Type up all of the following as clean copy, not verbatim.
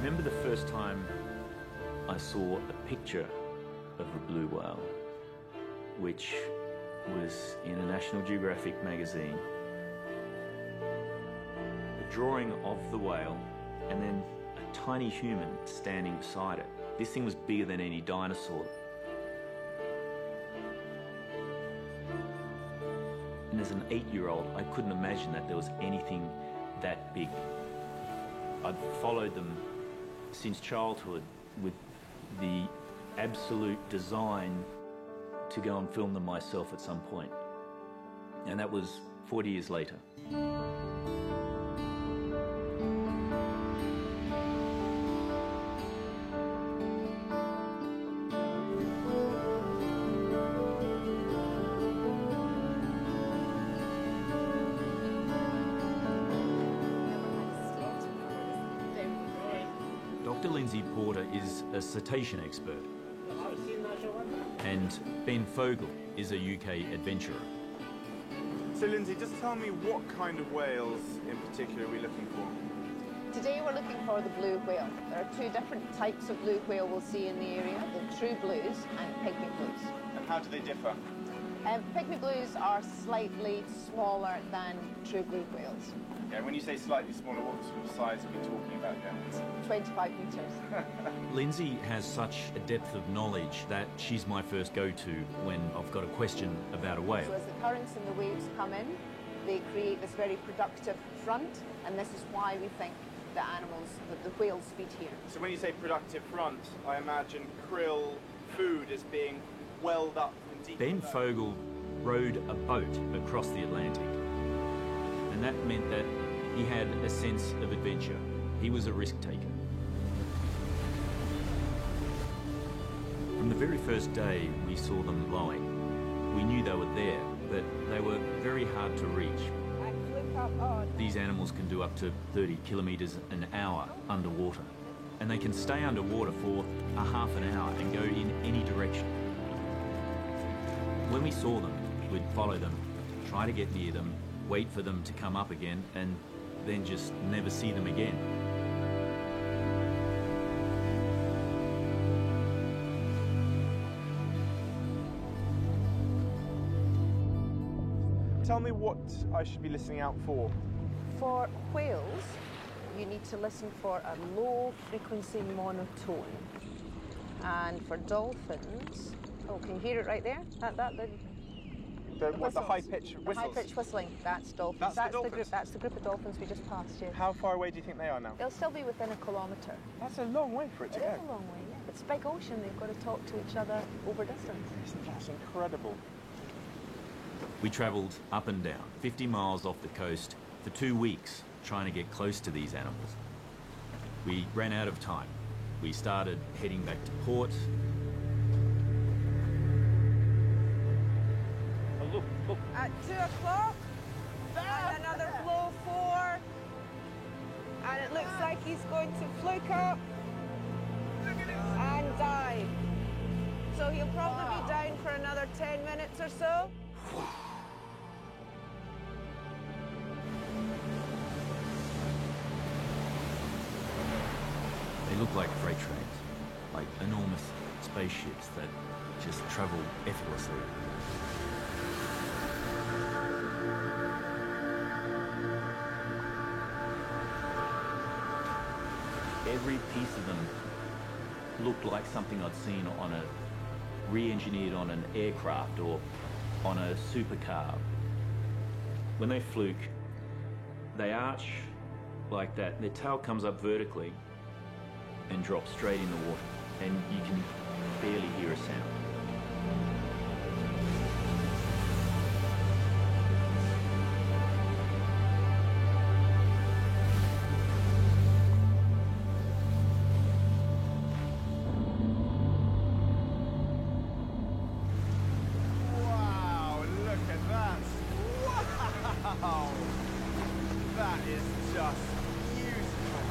remember the first time I saw a picture of a blue whale, which was in a National Geographic magazine. A drawing of the whale and then a tiny human standing beside it. This thing was bigger than any dinosaur. And as an 8-year-old, I couldn't imagine that there was anything that big. I'd followed them since childhood with the absolute design to go and film them myself at some point. And that was 40 years later. Dr. Lindsay Porter is a cetacean expert, and Ben Fogle is a UK adventurer. So Lindsay, just tell me what kind of whales in particular are we looking for? Today we're looking for the blue whale. There are two different types of blue whale we'll see in the area, the true blues and pygmy blues. And how do they differ? Pygmy blues are slightly smaller than true blue whales. Yeah, when you say slightly smaller, what sort of size are we talking about here? 25 metres. Lindsay has such a depth of knowledge that she's my first go-to when I've got a question about a whale. So as the currents and the waves come in, they create this very productive front, and this is why we think the animals, the whales feed here. So when you say productive front, I imagine krill food is being welled up from deep Ben below. Fogle rowed a boat across the Atlantic, and that meant that he had a sense of adventure. He was a risk taker. From the very first day we saw them blowing, we knew they were there, but they were very hard to reach. These animals can do up to 30 kilometres an hour underwater, and they can stay underwater for a half an hour and go in any direction. When we saw them, we'd follow them, try to get near them, wait for them to come up again, and then just never see them again. Tell me what I should be listening out for. For whales, you need to listen for a low frequency monotone. And for dolphins, oh, can you hear it right there? The high-pitched whistles? The high-pitched whistling, that's dolphins. That's the dolphins? That's the group of dolphins we just passed, yes. How far away do you think they are now? They'll still be within a kilometre. That's a long way for it to It go. is a long way, yeah. It's a big ocean, they've got to talk to each other over distance. That's incredible. We travelled up and down, 50 miles off the coast, for 2 weeks, trying to get close to these animals. We ran out of time. We started heading back to port. Oh, look. At 2 o'clock, and another flow 4, and it looks like he's going to fluke up and dive. So he'll probably be down for another 10 minutes or so. They look like freight trains, like enormous spaceships that just travel effortlessly. Every piece of them looked like something I'd seen on a re-engineered on an aircraft or on a supercar. When they fluke, they arch like that. Their tail comes up vertically and drops straight in the water, and you can barely hear a sound. Wow, look at that. Wow. That is just beautiful.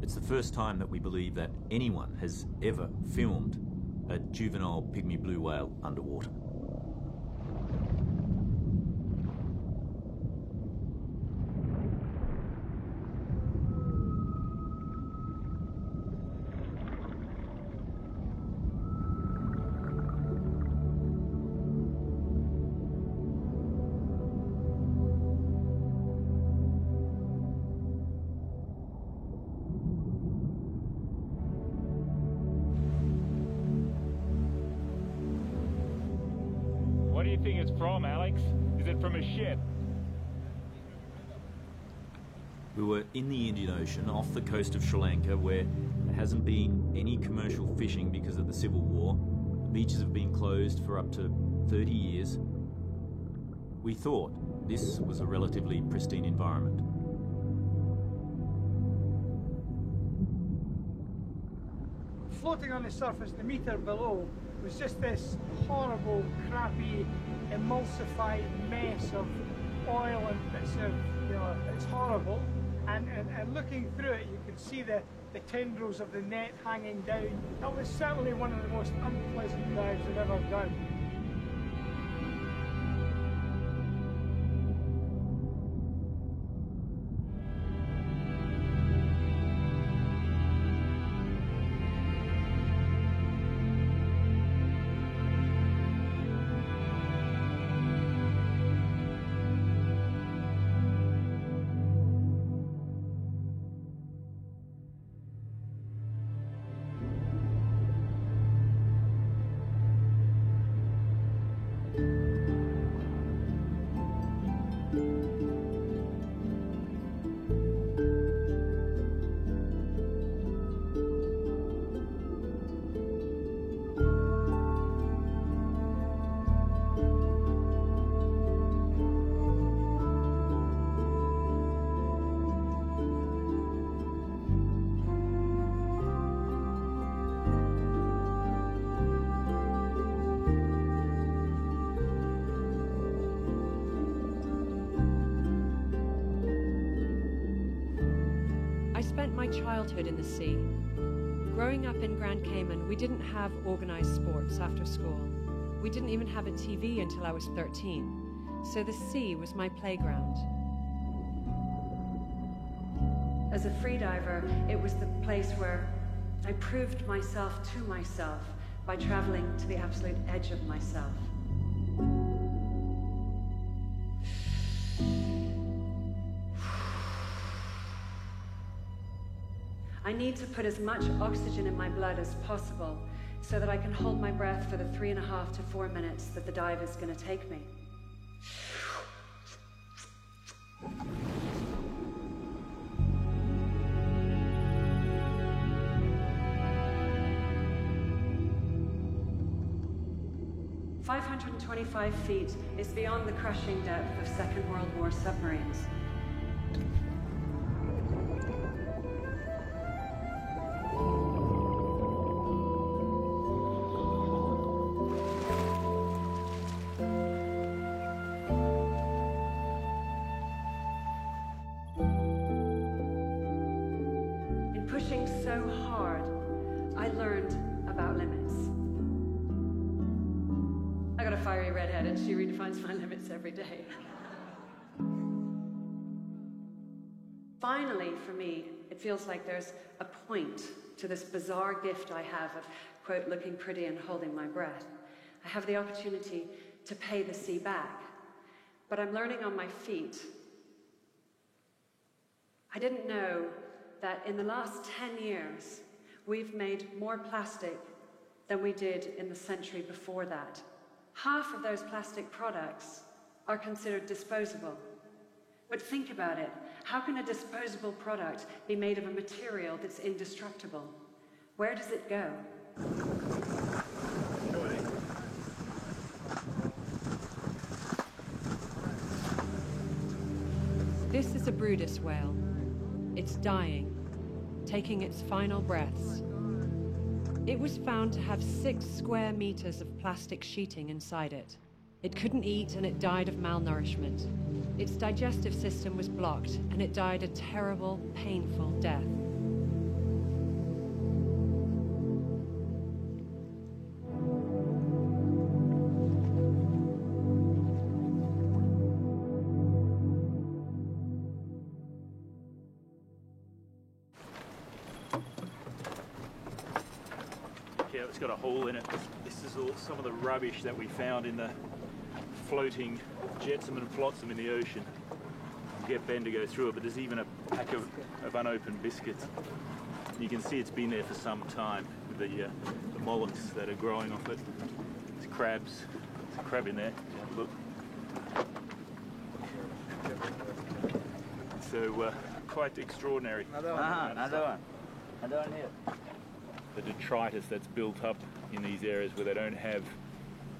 It's the first time that we believe that anyone has ever filmed a juvenile pygmy blue whale underwater. What do you think it's from, Alex? Is it from a ship? We were in the Indian Ocean off the coast of Sri Lanka, where there hasn't been any commercial fishing because of the civil war. The beaches have been closed for up to 30 years. We thought this was a relatively pristine environment. Floating on the surface, the metre below, was just this horrible, crappy, emulsified mess of oil and bits of, it's horrible. And looking through it, you can see the tendrils of the net hanging down. That was certainly one of the most unpleasant dives I've ever done. I spent my childhood in the sea. Growing up in Grand Cayman, we didn't have organized sports after school. We didn't even have a TV until I was 13, so the sea was my playground. As a freediver, it was the place where I proved myself to myself by traveling to the absolute edge of myself. I need to put as much oxygen in my blood as possible so that I can hold my breath for the 3.5 to 4 minutes that the dive is going to take me. "525 feet is beyond the crushing depth of Second World War submarines. In pushing so hard, I learned about limits. I got a fiery redhead and she redefines my limits every day. Finally, for me, it feels like there's a point to this bizarre gift I have of, quote, looking pretty and holding my breath. I have the opportunity to pay the sea back, but I'm learning on my feet. I didn't know that in the last 10 years, we've made more plastic than we did in the century before that. Half of those plastic products are considered disposable. But think about it. How can a disposable product be made of a material that's indestructible? Where does it go? This is a Bryde's whale. It's dying, taking its final breaths. It was found to have 6 square meters of plastic sheeting inside it. It couldn't eat and it died of malnourishment. Its digestive system was blocked and it died a terrible, painful death. Yeah, it's got a hole in it. This is all some of the rubbish that we found in the floating jetsam and flotsam in the ocean. We'll get Ben to go through it, but there's even a pack of unopened biscuits. You can see it's been there for some time with the mollusks that are growing off it. There's crabs. There's a crab in there. Look. So quite extraordinary. Another one here. The detritus that's built up in these areas where they don't have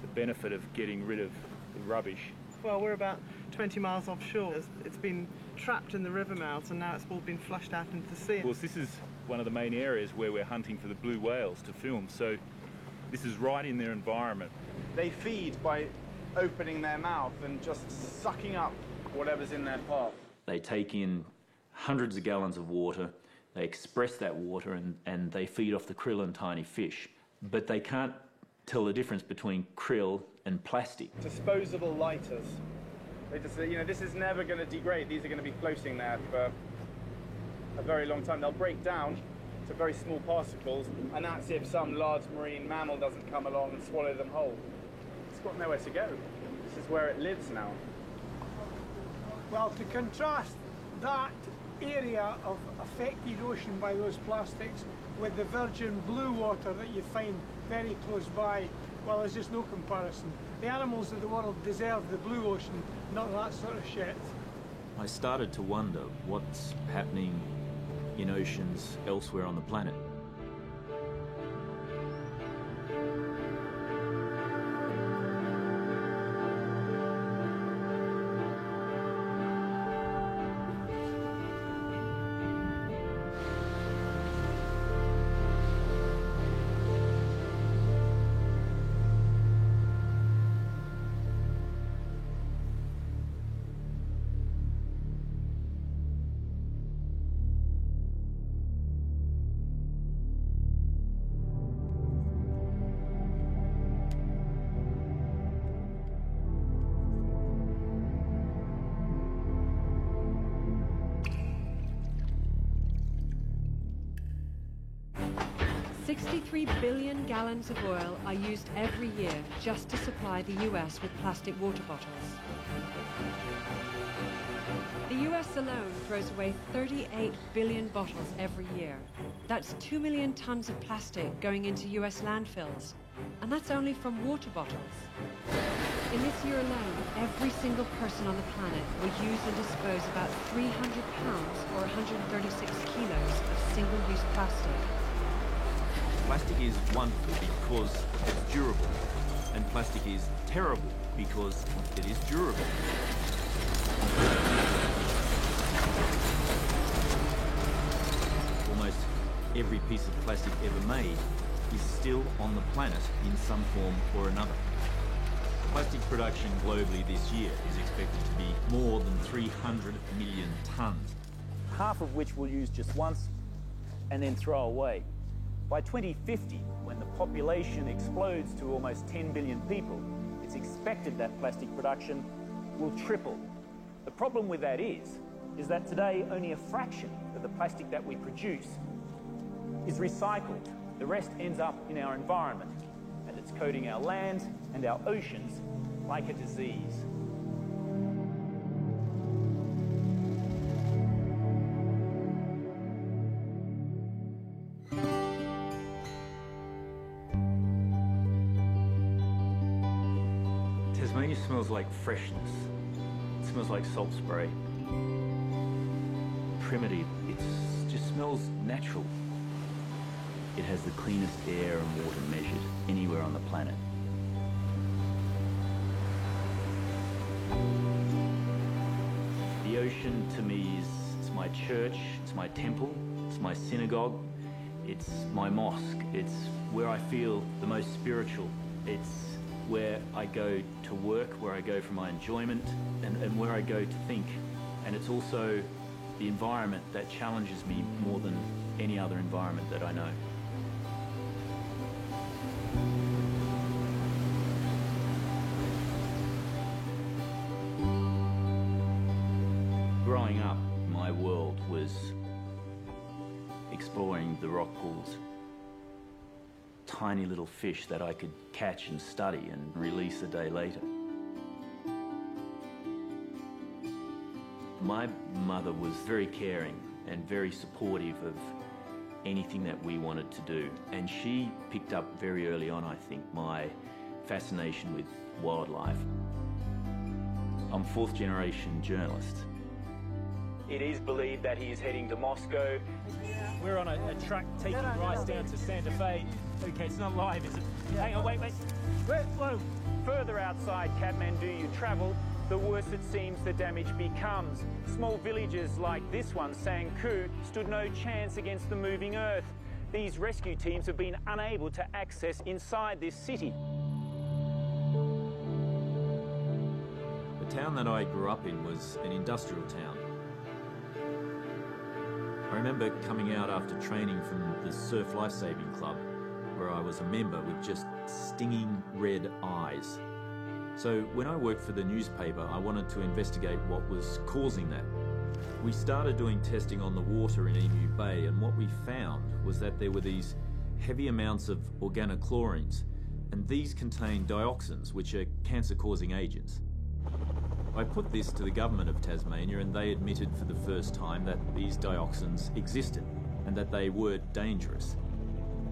the benefit of getting rid of the rubbish. Well, we're about 20 miles offshore. It's been trapped in the river mouths and now it's all been flushed out into the sea. Of course, this is one of the main areas where we're hunting for the blue whales to film, so this is right in their environment. They feed by opening their mouth and just sucking up whatever's in their path. They take in hundreds of gallons of water, they express that water and they feed off the krill and tiny fish. But they can't tell the difference between krill and plastic. Disposable lighters. They just say, you know, this is never going to degrade. These are going to be floating there for a very long time. They'll break down to very small particles, and that's if some large marine mammal doesn't come along and swallow them whole. It's got nowhere to go. This is where it lives now. Well, to contrast that area of affected ocean by those plastics with the virgin blue water that you find very close by, well, there's just no comparison. The animals of the world deserve the blue ocean, not that sort of shit. I started to wonder what's happening in oceans elsewhere on the planet. $63 billion gallons of oil are used every year just to supply the US with plastic water bottles. The US alone throws away 38 billion bottles every year. That's 2 million tons of plastic going into US landfills. And that's only from water bottles. In this year alone, every single person on the planet will use and dispose about 300 pounds or 136 kilos of single-use plastic. Plastic is wonderful because it's durable, and plastic is terrible because it is durable. Almost every piece of plastic ever made is still on the planet in some form or another. Plastic production globally this year is expected to be more than 300 million tons. Half of which we'll use just once and then throw away. By 2050, when the population explodes to almost 10 billion people, it's expected that plastic production will triple. The problem with that is that today only a fraction of the plastic that we produce is recycled. The rest ends up in our environment, and it's coating our land and our oceans like a disease. Tasmania smells like freshness. It smells like salt spray. Primitive. It just smells natural. It has the cleanest air and water measured anywhere on the planet. The ocean to me it's my church, it's my temple, it's my synagogue, it's my mosque, it's where I feel the most spiritual. It's where I go to work, where I go for my enjoyment, and where I go to think. And it's also the environment that challenges me more than any other environment that I know. Growing up, my world was exploring the rock pools. Tiny little fish that I could catch and study and release a day later. My mother was very caring and very supportive of anything that we wanted to do. And she picked up very early on, I think, my fascination with wildlife. I'm fourth generation journalist. It is believed that he is heading to Moscow. We're on a truck taking rice down to Santa Fe. Okay, it's not live, is it? Yeah. Hang on, wait. Whoa. Further outside Kathmandu you travel, the worse it seems the damage becomes. Small villages like this one, Sangku, stood no chance against the moving earth. These rescue teams have been unable to access inside this city. The town that I grew up in was an industrial town. I remember coming out after training from the Surf Lifesaving Club, where I was a member with just stinging red eyes. So when I worked for the newspaper, I wanted to investigate what was causing that. We started doing testing on the water in Emu Bay, and what we found was that there were these heavy amounts of organochlorines, and these contain dioxins, which are cancer-causing agents. I put this to the government of Tasmania, and they admitted for the first time that these dioxins existed and that they were dangerous.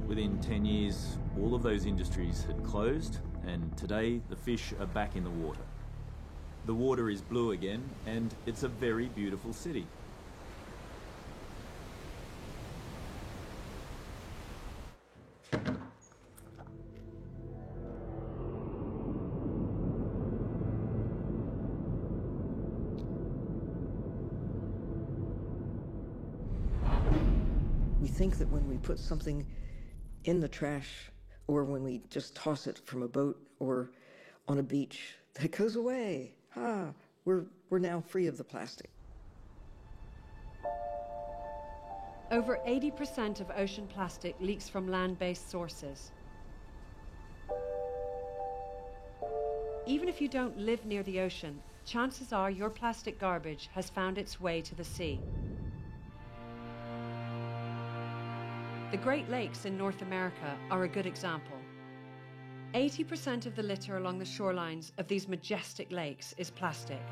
Within 10 years, all of those industries had closed, and today the fish are back in the water. The water is blue again, and it's a very beautiful city. We think that when we put something in the trash, or when we just toss it from a boat or on a beach, that it goes away. We're now free of the plastic. Over 80% of ocean plastic leaks from land-based sources. Even if you don't live near the ocean, chances are your plastic garbage has found its way to the sea. The Great Lakes in North America are a good example. 80% of the litter along the shorelines of these majestic lakes is plastic.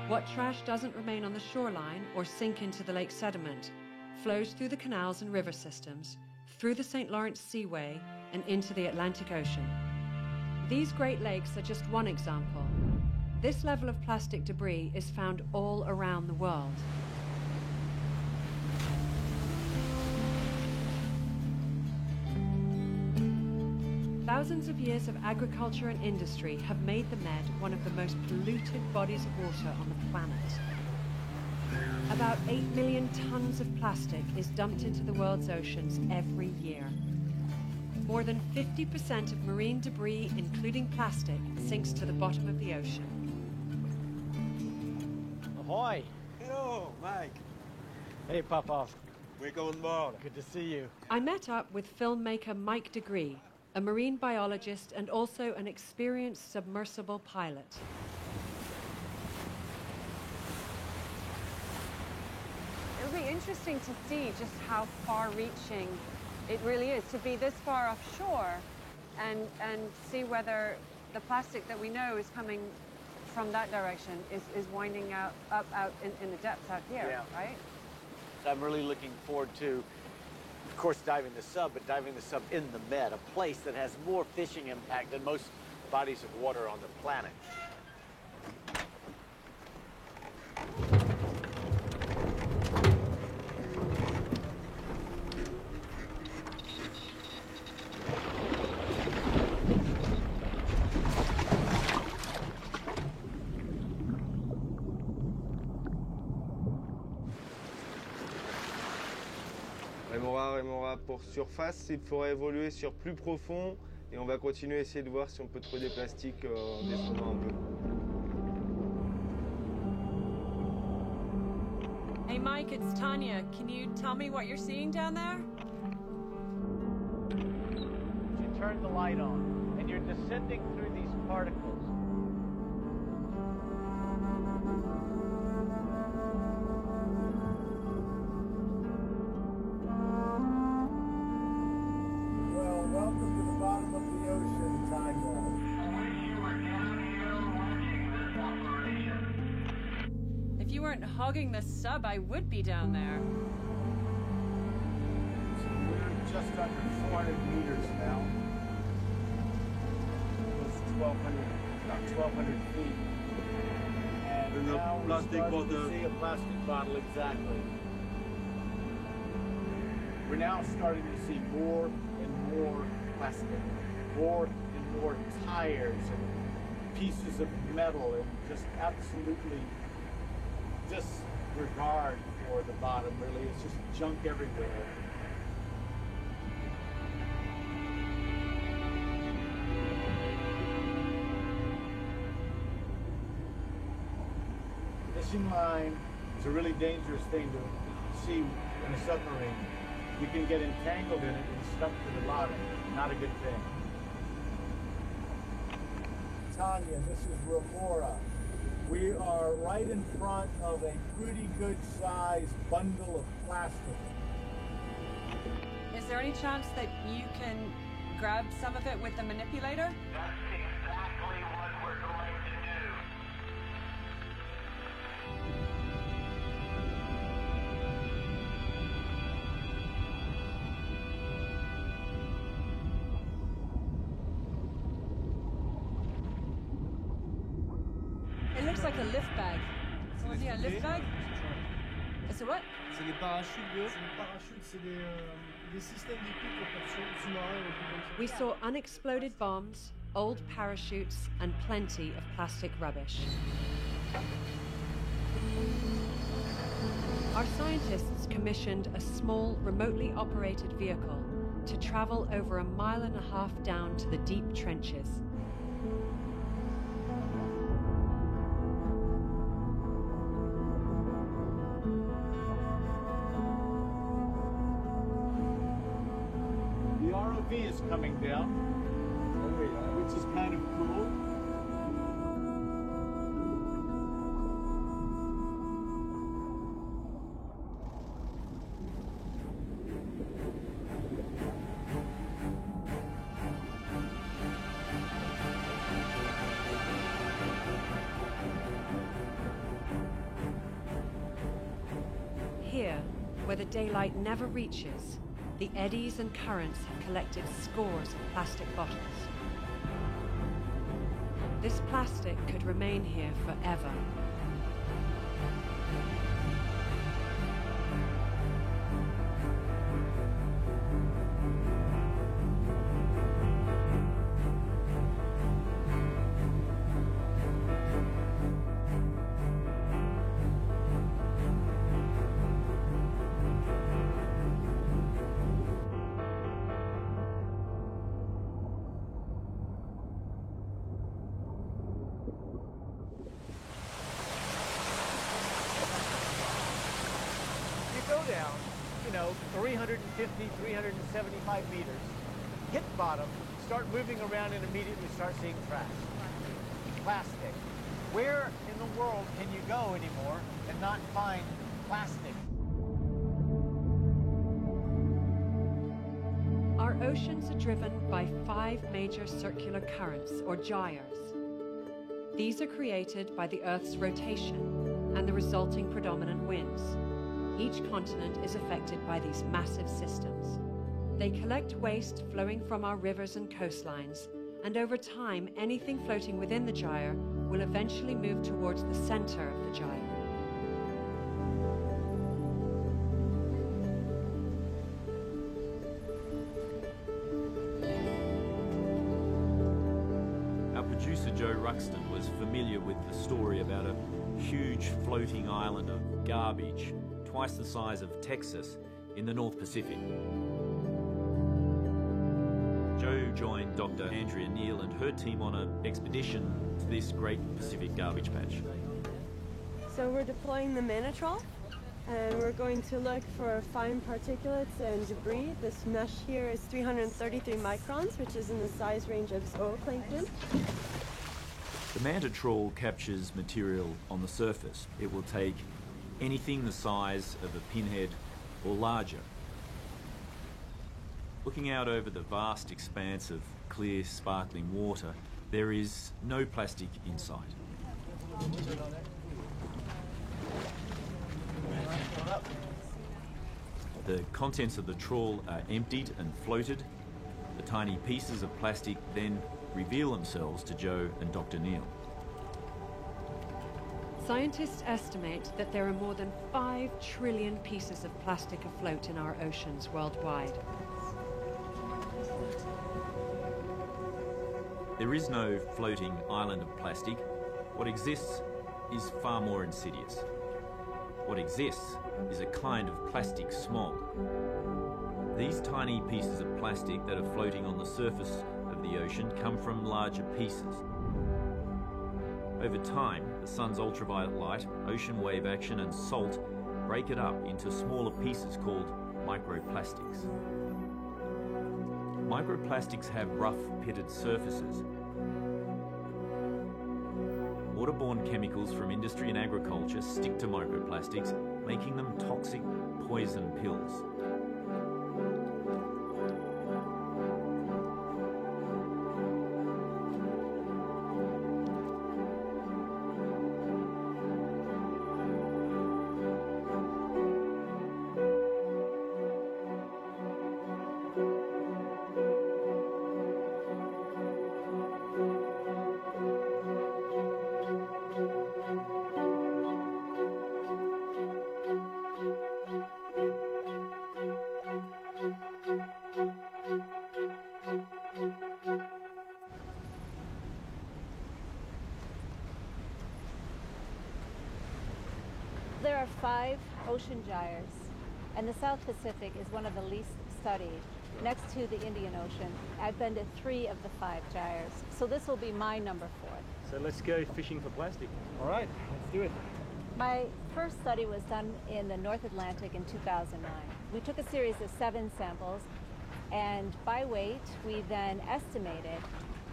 What trash doesn't remain on the shoreline or sink into the lake sediment flows through the canals and river systems, through the St. Lawrence Seaway, and into the Atlantic Ocean. These Great Lakes are just one example. This level of plastic debris is found all around the world. Thousands of years of agriculture and industry have made the Med one of the most polluted bodies of water on the planet. About 8 million tons of plastic is dumped into the world's oceans every year. More than 50% of marine debris, including plastic, sinks to the bottom of the ocean. Ahoy! Hello, Mike. Hey, Popov. We're going more. Good to see you. I met up with filmmaker Mike Degree, a marine biologist and also an experienced submersible pilot. It'll be interesting to see just how far-reaching it really is to be this far offshore and see whether the plastic that we know is coming from that direction is winding out in the depths out here, right? I'm really looking forward to, of course, diving the sub, but diving the sub in the Med, a place that has more fishing impact than most bodies of water on the planet. Remora pour surface, il faudra évoluer sur plus profond et on va continuer à essayer de voir si on peut trouver des plastiques en descendant un peu. Hey Mike, it's Tanya. Can you tell me what you're seeing down there? You turn the light on and you're descending through these particles. weren't hogging the sub, I would be down there. So we're just under 400 meters now. It's 1,200 feet. And now we're starting to see a plastic bottle, exactly. We're now starting to see more and more plastic, more and more tires and pieces of metal, and just absolutely disregard for the bottom, really. It's just junk everywhere. Fishing line is a really dangerous thing to see in a submarine. You can get entangled in it and stuck to the bottom. Not a good thing. Tanya, this is Remora. We are right in front of a pretty good sized bundle of plastic. Is there any chance that you can grab some of it with the manipulator? That's exactly what we're going to do. It looks like a lift bag. Someone see a lift bag? It's a what? C'est des parachutes d'eau. C'est des parachutes, c'est des systèmes d'équipe pour sous-marins. We saw unexploded bombs, old parachutes, and plenty of plastic rubbish. Our scientists commissioned a small, remotely operated vehicle to travel over 1.5 miles down to the deep trenches. The ROV is coming down, which is kind of cool. Here, where the daylight never reaches, the eddies and currents have collected scores of plastic bottles. This plastic could remain here forever. Down, 350, 375 meters, hit bottom, start moving around, and immediately start seeing trash. Plastic. Where in the world can you go anymore and not find plastic? Our oceans are driven by 5 major circular currents, or gyres. These are created by the Earth's rotation and the resulting predominant winds. Each continent is affected by these massive systems. They collect waste flowing from our rivers and coastlines, and over time, anything floating within the gyre will eventually move towards the center of the gyre. Our producer Joe Ruxton was familiar with the story about a huge floating island of garbage, twice the size of Texas, in the North Pacific. Joe joined Dr. Andrea Neal and her team on an expedition to this great Pacific garbage patch. So we're deploying the Manatrol, and we're going to look for fine particulates and debris. This mesh here is 333 microns, which is in the size range of zooplankton. The Manta trawl captures material on the surface. It will take anything the size of a pinhead or larger. Looking out over the vast expanse of clear, sparkling water, there is no plastic in sight. The contents of the trawl are emptied and floated. The tiny pieces of plastic then reveal themselves to Joe and Dr. Neil. Scientists estimate that there are more than 5 trillion pieces of plastic afloat in our oceans worldwide. There is no floating island of plastic. What exists is far more insidious. What exists is a kind of plastic smog. These tiny pieces of plastic that are floating on the surface of the ocean come from larger pieces. Over time, the sun's ultraviolet light, ocean wave action and salt break it up into smaller pieces called microplastics. Microplastics have rough, pitted surfaces. Waterborne chemicals from industry and agriculture stick to microplastics, making them toxic poison pills. There are 5 ocean gyres, and the South Pacific is one of the least studied, next to the Indian Ocean. I've been to 3 of the 5 gyres, so this will be my number 4. So let's go fishing for plastic. All right, let's do it. My first study was done in the North Atlantic in 2009. We took a series of 7 samples, and by weight, we then estimated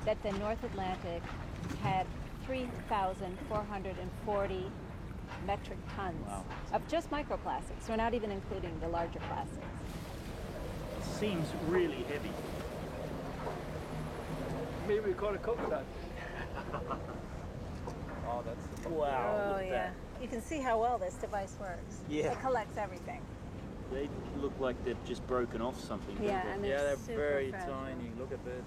that the North Atlantic had 3,440 metric tons of just microplastics. We're not even including the larger plastics. It seems really heavy. Maybe we caught a coconut. Oh, that's Wow. Oh, yeah. You can see how well this device works. Yeah. It collects everything. They look like they've just broken off something. Yeah, and they're they're very fragile. tiny. Look at this.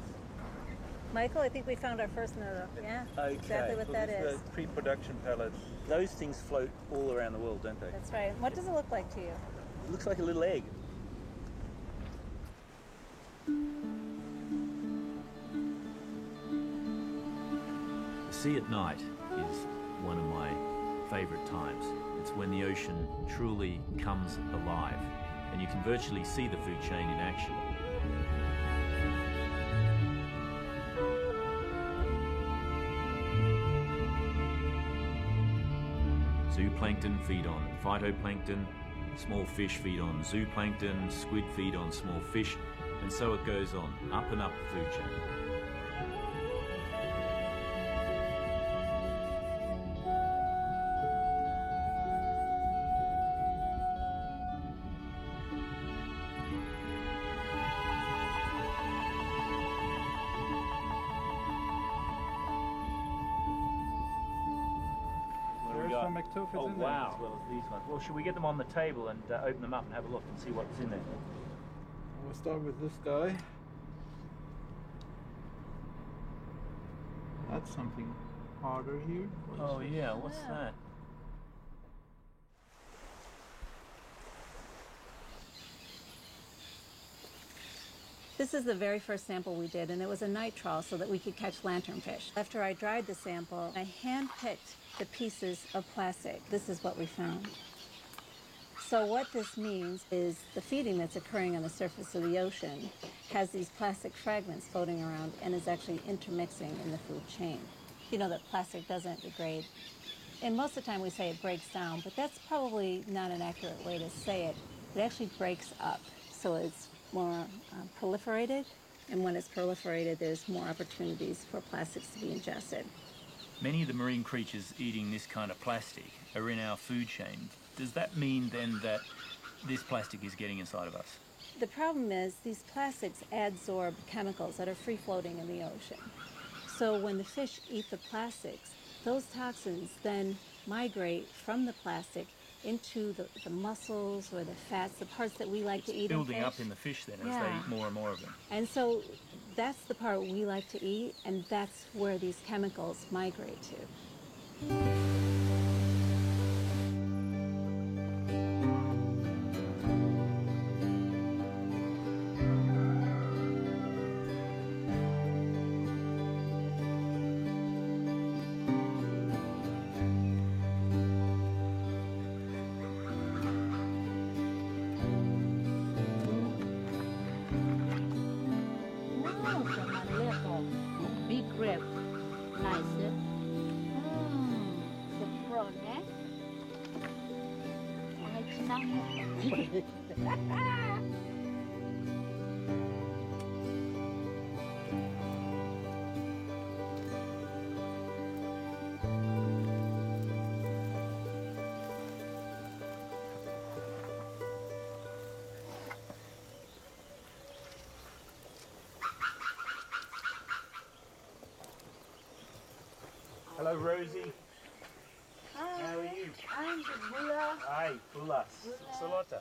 Michael, I think we found our first noodle. Yeah, Okay. exactly what that is. Pre-production pellets. Those things float all around the world, don't they? That's right. What does it look like to you? It looks like a little egg. The sea at night is one of my favourite times. It's when the ocean truly comes alive and you can virtually see the food chain in action. Zooplankton feed on phytoplankton, small fish feed on zooplankton, squid feed on small fish, and so it goes on, up and up the food chain. Oh wow! As well as these ones. Well, should we get them on the table and open them up and have a look and see what's in there? We'll start with this guy. That's something harder here. Oh yeah, what's that? This is the very first sample we did, and it was a night trawl so that we could catch lanternfish. After I dried the sample, I hand-picked the pieces of plastic. This is what we found. So what this means is the feeding that's occurring on the surface of the ocean has these plastic fragments floating around and is actually intermixing in the food chain. You know that plastic doesn't degrade. And most of the time we say it breaks down, but that's probably not an accurate way to say it. It actually breaks up, so it's more proliferated, and when it's proliferated, there's more opportunities for plastics to be ingested. Many of the marine creatures eating this kind of plastic are in our food chain. Does that mean then that this plastic is getting inside of us? The problem is these plastics adsorb chemicals that are free-floating in the ocean. So when the fish eat the plastics, those toxins then migrate from the plastic into the muscles or the fats, the parts that we like to eat in Building up fish. in the fish then as Yeah. they eat more and more of them. And so that's the part we like to eat, and that's where these chemicals migrate to. Big rib. Nice. The prawn, eh? Hello, Rosie. Hi. How are you? I'm Bula. Hi, Bulas. Salota.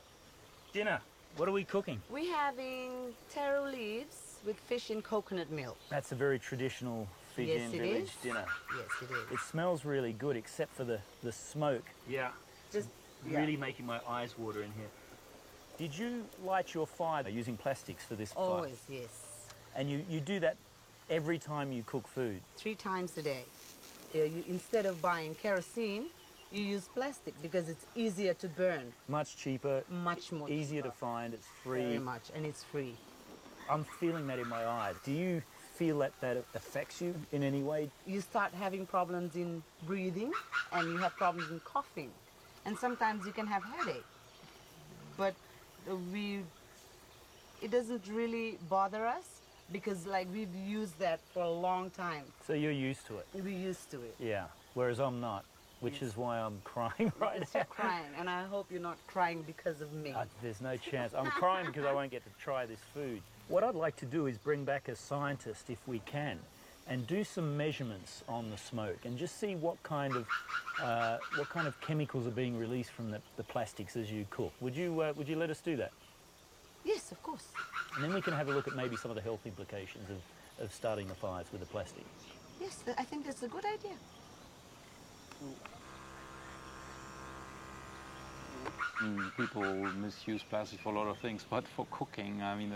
Dinner. What are we cooking? We're having taro leaves with fish in coconut milk. That's a very traditional Fijian Yes, it village is. dinner. Yes, it is. It smells really good, except for the smoke. Yeah. Just really making my eyes water in here. Did you light your fire using plastics for this fire? Always, yes. And you do that every time you cook food? 3 times a day. Instead of buying kerosene, you use plastic because it's easier to burn. Much cheaper, much more easier cheaper. to find, it's free. Very much, and it's free. I'm feeling that in my eyes. Do you feel that affects you in any way? You start having problems in breathing, and you have problems in coughing, and sometimes you can have headache. But it doesn't really bother us because we've used that for a long time. So you're used to it? We're used to it. Yeah, whereas I'm not, which is why I'm crying right Yes, now. you're crying, and I hope you're not crying because of me. There's no chance. I'm crying because I won't get to try this food. What I'd like to do is bring back a scientist, if we can, and do some measurements on the smoke and just see what kind of chemicals are being released from the plastics as you cook. Would you let us do that? Yes, of course. And then we can have a look at maybe some of the health implications of starting the fires with the plastic. Yes, I think that's a good idea. People misuse plastic for a lot of things, but for cooking, I mean,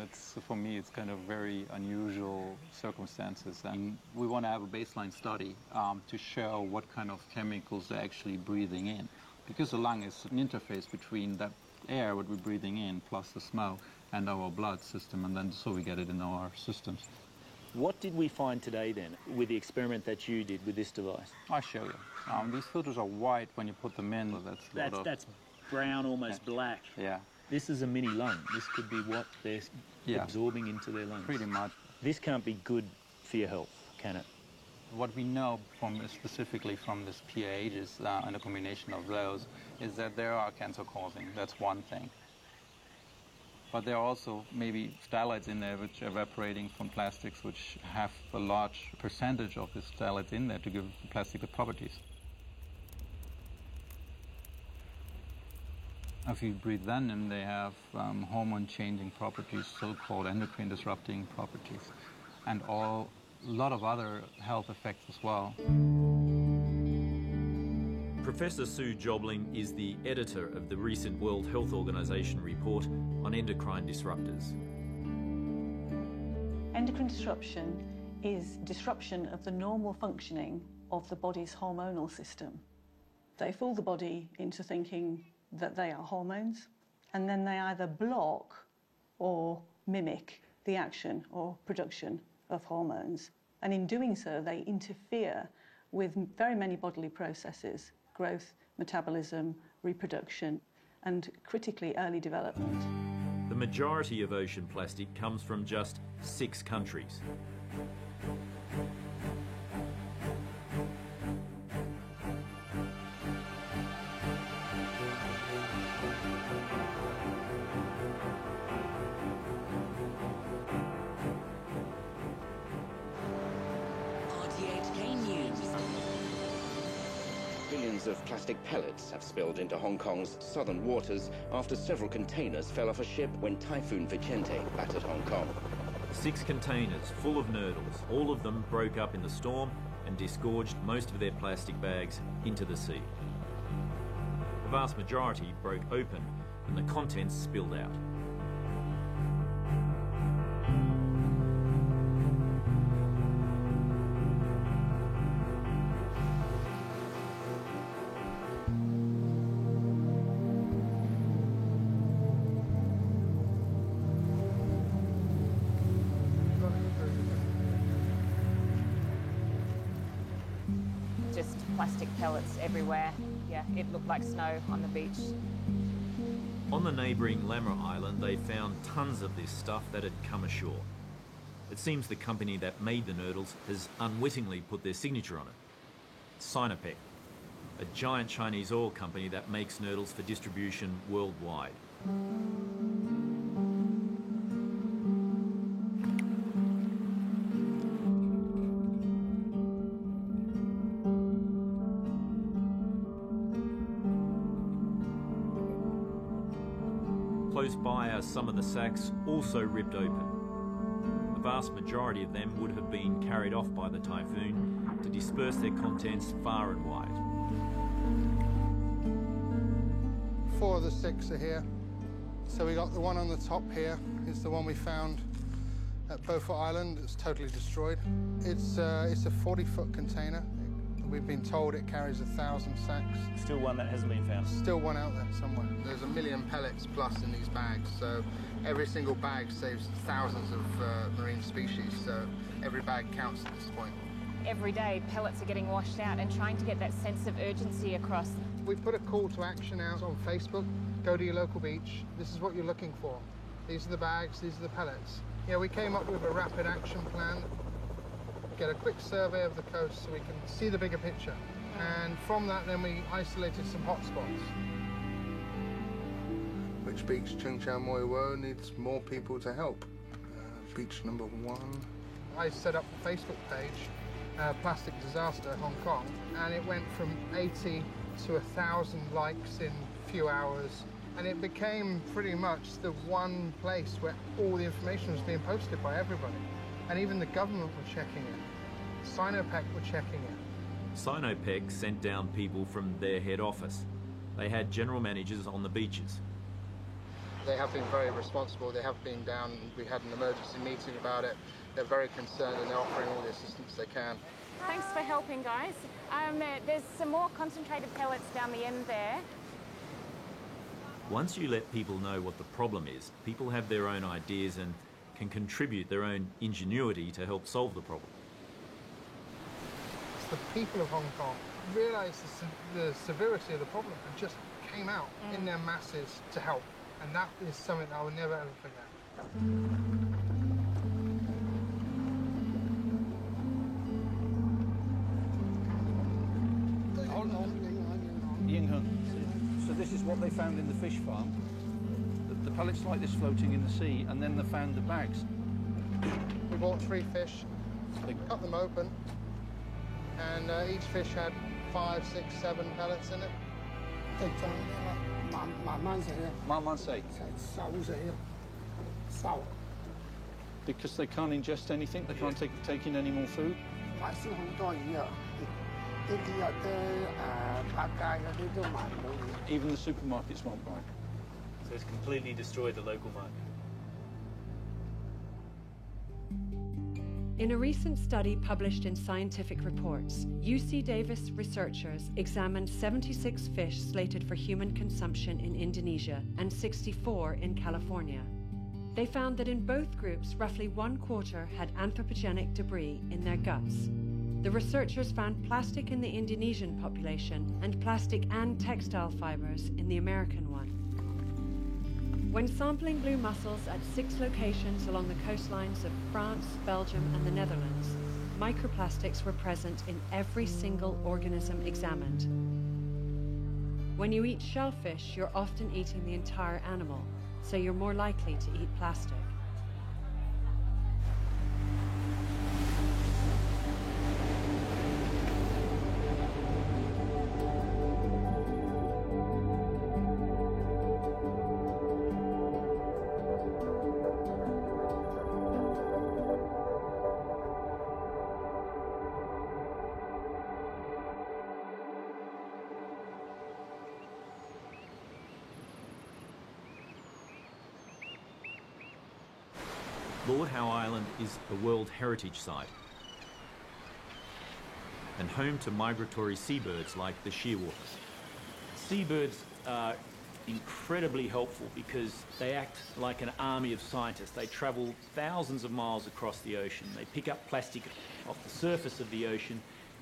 for me, it's kind of very unusual circumstances. And we want to have a baseline study to show what kind of chemicals they're actually breathing in. Because the lung is an interface between that air, what we're breathing in, plus the smoke, and our blood system, and then so we get it in our systems. What did we find today then with the experiment that you did with this device? I'll show you. These filters are white when you put them in. That's brown, almost black. Yeah. This is a mini lung. This could be what they're absorbing into their lungs. Pretty much. This can't be good for your health, can it? What we know specifically from this PAHs and a combination of those is that there are cancer causing. That's one thing. But there are also maybe phthalates in there which are evaporating from plastics, which have a large percentage of this phthalates in there to give the plastic the properties. If you breathe them in, they have hormone-changing properties, so-called endocrine disrupting properties, and a lot of other health effects as well. Professor Sue Jobling is the editor of the recent World Health Organization report on endocrine disruptors. Endocrine disruption is disruption of the normal functioning of the body's hormonal system. They fool the body into thinking that they are hormones, and then they either block or mimic the action or production of hormones. And in doing so, they interfere with very many bodily processes: growth, metabolism, reproduction, and critically early development. The majority of ocean plastic comes from just 6 countries. RTHK News. Billions Tons of plastic pellets have spilled into Hong Kong's southern waters after several containers fell off a ship when Typhoon Vicente battered Hong Kong. 6 containers full of nurdles. All of them broke up in the storm and disgorged most of their plastic bags into the sea. The vast majority broke open and the contents spilled out. Just plastic pellets everywhere. Yeah, it looked like snow on the beach. On the neighbouring Lamra Island, they found tons of this stuff that had come ashore. It seems the company that made the nurdles has unwittingly put their signature on it. Sinopec, a giant Chinese oil company that makes nurdles for distribution worldwide. Close by are some of the sacks also ripped open. The vast majority of them would have been carried off by the typhoon to disperse their contents far and wide. 4 of the 6 are here. So we got the one on the top here is the one we found at Beaufort Island. It's totally destroyed. It's a 40-foot container. We've been told it carries 1,000 sacks. Still one that hasn't been found. Still one out there somewhere. There's 1 million pellets plus in these bags, so every single bag saves thousands of marine species, so every bag counts at this point. Every day, pellets are getting washed out and trying to get that sense of urgency across. We put a call to action out on Facebook. Go to your local beach. This is what you're looking for. These are the bags, these are the pellets. Yeah, we came up with a rapid action plan. Get a quick survey of the coast so we can see the bigger picture. And from that, then we isolated some hotspots. Which beach, Cheung Chau Moi Wo, needs more people to help? Beach number 1. I set up the Facebook page, Plastic Disaster Hong Kong, and it went from 80 to 1,000 likes in a few hours. And it became pretty much the one place where all the information was being posted by everybody. And even the government were checking it. Sinopec were checking it. Sinopec sent down people from their head office. They had general managers on the beaches. They have been very responsible. They have been down. We had an emergency meeting about it. They're very concerned and they're offering all the assistance they can. Thanks for helping, guys. There's some more concentrated pellets down the end there. Once you let people know what the problem is, people have their own ideas and can contribute their own ingenuity to help solve the problem. The people of Hong Kong realised the severity of the problem and just came out in their masses to help. And that is something I will never ever forget. Ying Hung. So this is what they found in the fish farm. The pellets like this floating in the sea, and then they found the bags. We bought 3 fish, they cut them open, and each fish had 5, 6, 7 pellets in it. Because they can't ingest anything, they can't take in any more food. Even the supermarkets won't buy. So it's completely destroyed the local market. In a recent study published in Scientific Reports, UC Davis researchers examined 76 fish slated for human consumption in Indonesia and 64 in California. They found that in both groups, roughly 1/4 had anthropogenic debris in their guts. The researchers found plastic in the Indonesian population and plastic and textile fibers in the American one. When sampling blue mussels at 6 locations along the coastlines of France, Belgium, and the Netherlands, microplastics were present in every single organism examined. When you eat shellfish, you're often eating the entire animal, so you're more likely to eat plastic. Lord Howe Island is a World Heritage Site and home to migratory seabirds like the shearwater. Seabirds are incredibly helpful because they act like an army of scientists. They travel thousands of miles across the ocean. They pick up plastic off the surface of the ocean.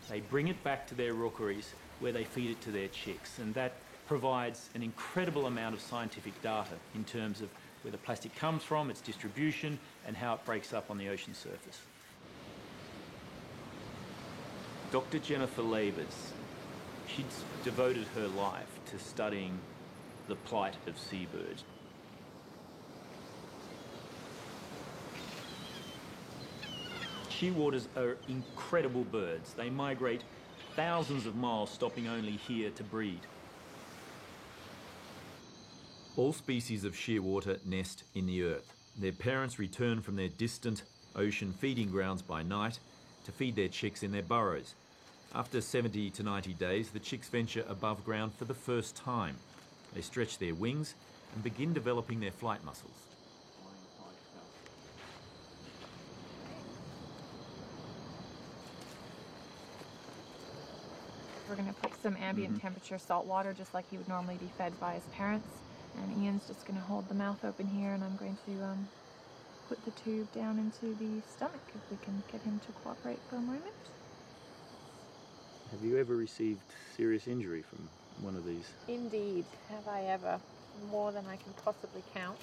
They bring it back to their rookeries where they feed it to their chicks. And that provides an incredible amount of scientific data in terms of where the plastic comes from, its distribution, and how it breaks up on the ocean surface. Dr. Jennifer Labers, she's devoted her life to studying the plight of seabirds. Shearwaters are incredible birds. They migrate thousands of miles, stopping only here to breed. All species of shearwater nest in the earth. Their parents return from their distant ocean feeding grounds by night to feed their chicks in their burrows. After 70 to 90 days, the chicks venture above ground for the first time. They stretch their wings and begin developing their flight muscles. We're going to put some ambient temperature salt water just like he would normally be fed by his parents. And Ian's just going to hold the mouth open here, and I'm going to put the tube down into the stomach if we can get him to cooperate for a moment. Have you ever received serious injury from one of these? Indeed, have I ever. More than I can possibly count.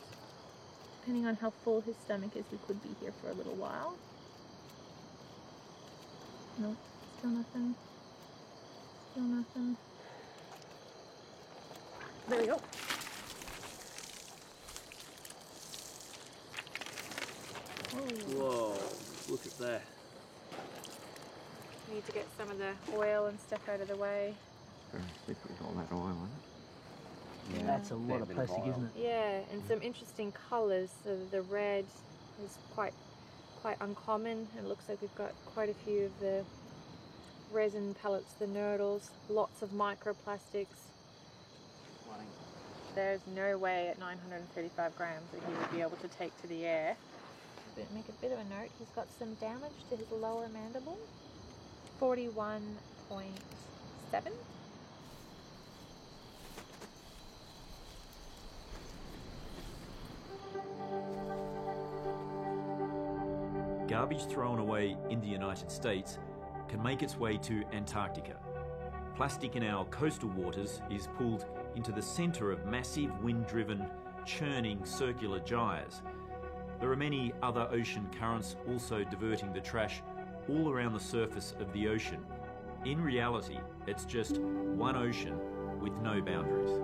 Depending on how full his stomach is, we could be here for a little while. Nope, still nothing. Still nothing. There we go. Whoa, look at that. Need to get some of the oil and stuff out of the way. Very thick with all that oil on it. Yeah, that's a lot of plastic, isn't it? Yeah, and some interesting colours. So the red is quite uncommon. It looks like we've got quite a few of the resin pellets, the nurdles, lots of microplastics. There's no way at 935 grams that he would be able to take to the air. But make a bit of a note, he's got some damage to his lower mandible. 41.7. Garbage thrown away in the United States can make its way to Antarctica. Plastic in our coastal waters is pulled into the centre of massive wind-driven, churning circular gyres. There are many other ocean currents also diverting the trash all around the surface of the ocean. In reality, it's just one ocean with no boundaries.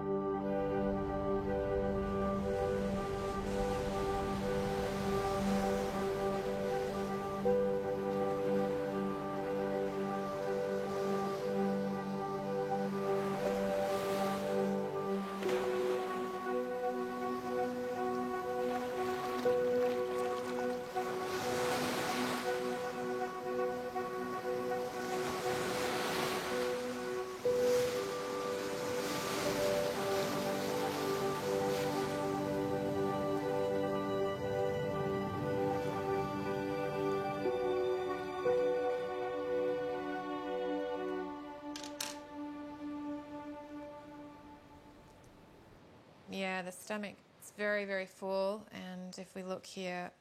Yeah, the stomach is very, very full, and if we look here,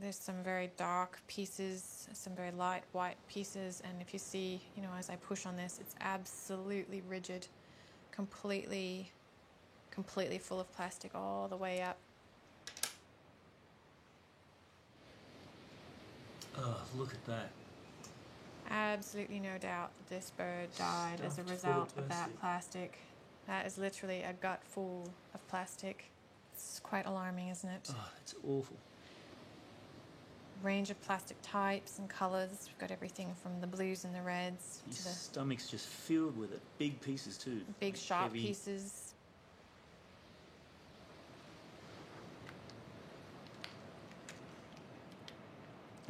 there's some very dark pieces, some very light white pieces, and if you see, you know, as I push on this, it's absolutely rigid, completely full of plastic all the way up. Oh, look at that. Absolutely no doubt that this bird died as a result of that plastic. That is literally a gut full of plastic. It's quite alarming, isn't it? Oh, it's awful. Range of plastic types and colours. We've got everything from the blues and the reds His to the stomach's just filled with it. Big pieces too. big sharp Heavy. pieces.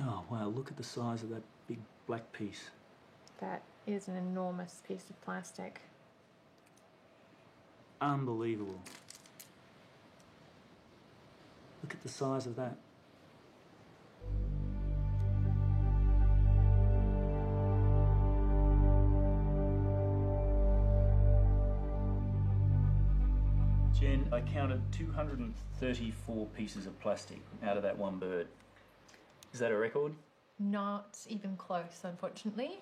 Oh wow, look at the size of that big black piece. That is an enormous piece of plastic. Unbelievable. Look at the size of that. I counted 234 pieces of plastic out of that one bird. Is that a record? Not even close, unfortunately.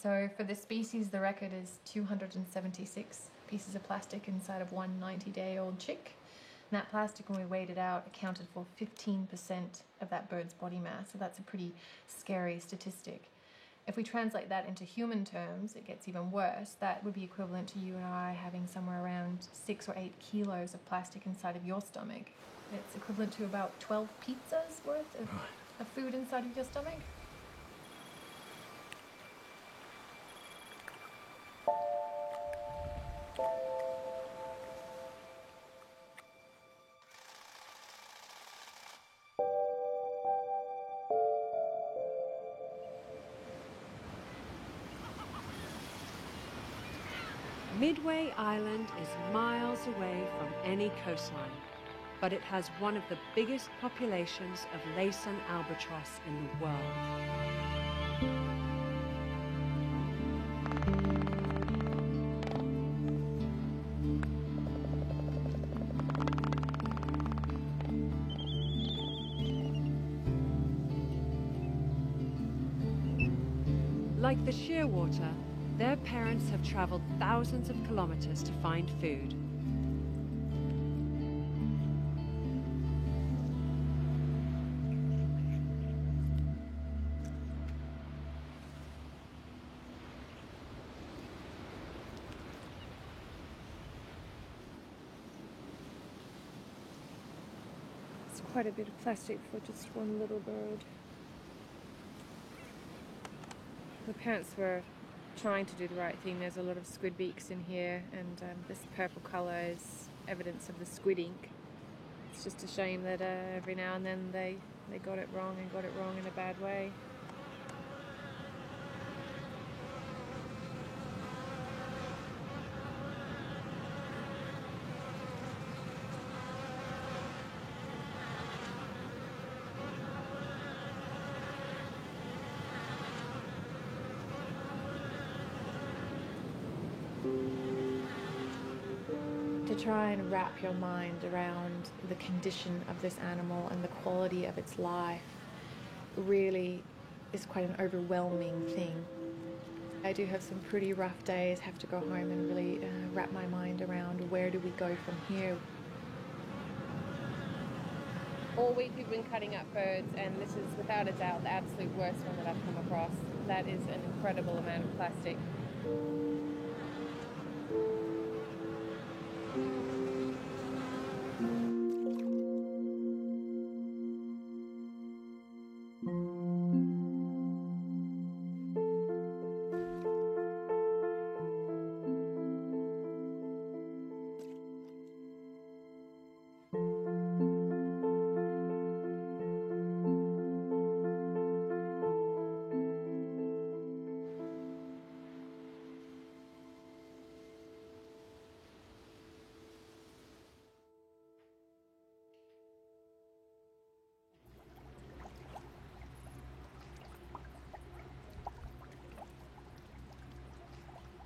So for this species, the record is 276 pieces of plastic inside of one 90-day-old chick. And that plastic, when we weighed it out, accounted for 15% of that bird's body mass. So that's a pretty scary statistic. If we translate that into human terms, it gets even worse. That would be equivalent to you and I having somewhere around 6 or 8 kilos of plastic inside of your stomach. It's equivalent to about 12 pizzas worth of food inside of your stomach. Midway Island is miles away from any coastline, but it has one of the biggest populations of Laysan albatross in the world. Like the shearwater, their parents have traveled thousands of kilometers to find food. It's quite a bit of plastic for just one little bird. The parents were trying to do the right thing. There's a lot of squid beaks in here, and this purple colour is evidence of the squid ink. It's just a shame that every now and then they got it wrong and got it wrong in a bad way. To try and wrap your mind around the condition of this animal and the quality of its life really is quite an overwhelming thing. I do have some pretty rough days, have to go home and really wrap my mind around where do we go from here. All week we've been cutting up birds, and this is without a doubt the absolute worst one that I've come across. That is an incredible amount of plastic.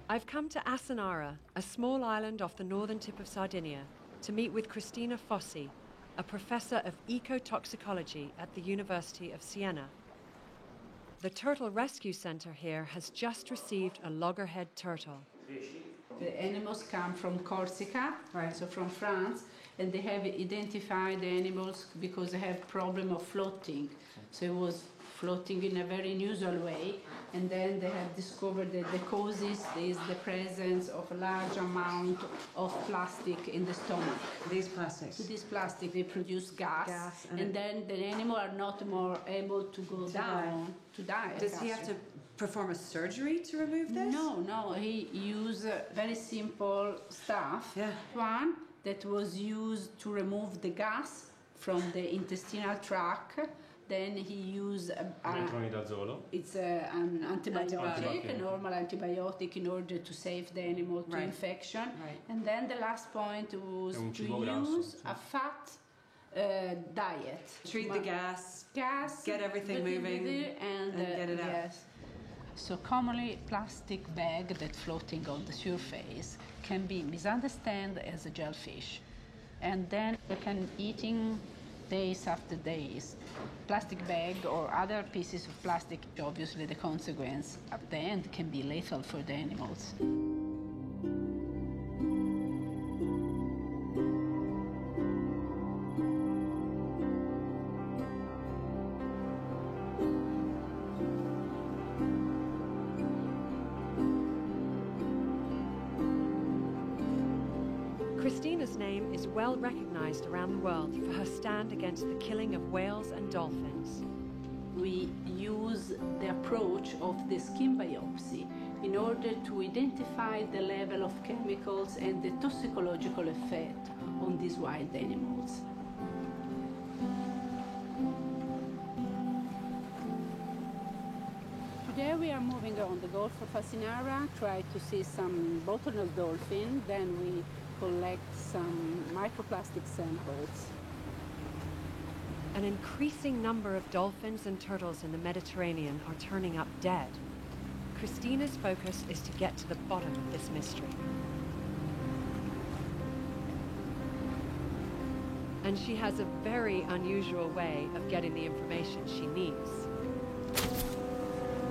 I've come to Asanara, a small island off the northern tip of Sardinia, to meet with Cristina Fossi, a professor of ecotoxicology at the University of Siena. The Turtle Rescue Center here has just received a loggerhead turtle. The animals come from Corsica, so from France, and they have identified the animals because they have problem of floating. So it was floating in a very unusual way, and then they have discovered that the causes is the presence of a large amount of plastic in the stomach. These plastics? These plastic, they produce gas, and then the animal are not more able to go down, to die. Does he have to perform a surgery to remove this? No, he used very simple stuff. Yeah. One that was used to remove the gas from the intestinal tract. Then he used it's an antibiotic, a normal antibiotic, in order to save the animal to infection. Right. And then the last point was to use a fat diet. Treat the gas, get everything moving, and get it out. Yes. So commonly, plastic bag that floating on the surface can be misunderstood as a jellyfish. And then you can eating days after days. Plastic bag or other pieces of plastic, obviously the consequence at the end can be lethal for the animals. Christina's name is well recognized around the world for her stand against the killing of whales and dolphins. We use the approach of the skin biopsy in order to identify the level of chemicals and the toxicological effect on these wild animals. Today we are moving around the Gulf of Asinara, try to see some bottlenose dolphin, then we collect some microplastic samples. An increasing number of dolphins and turtles in the Mediterranean are turning up dead. Christina's focus is to get to the bottom of this mystery. And she has a very unusual way of getting the information she needs.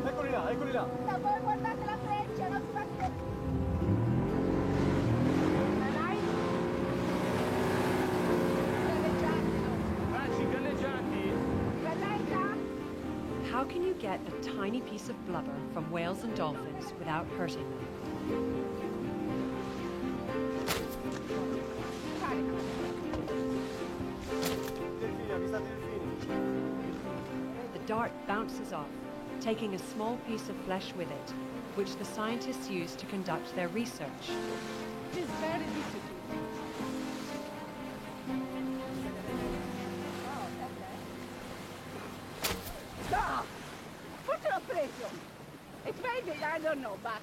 Eccoli là, eccoli là. Guardate la freccia, non fate... How can you get a tiny piece of blubber from whales and dolphins without hurting them? The dart bounces off, taking a small piece of flesh with it, which the scientists use to conduct their research. It is very difficult. Stop! What your pressure? It's maybe, I don't know, but...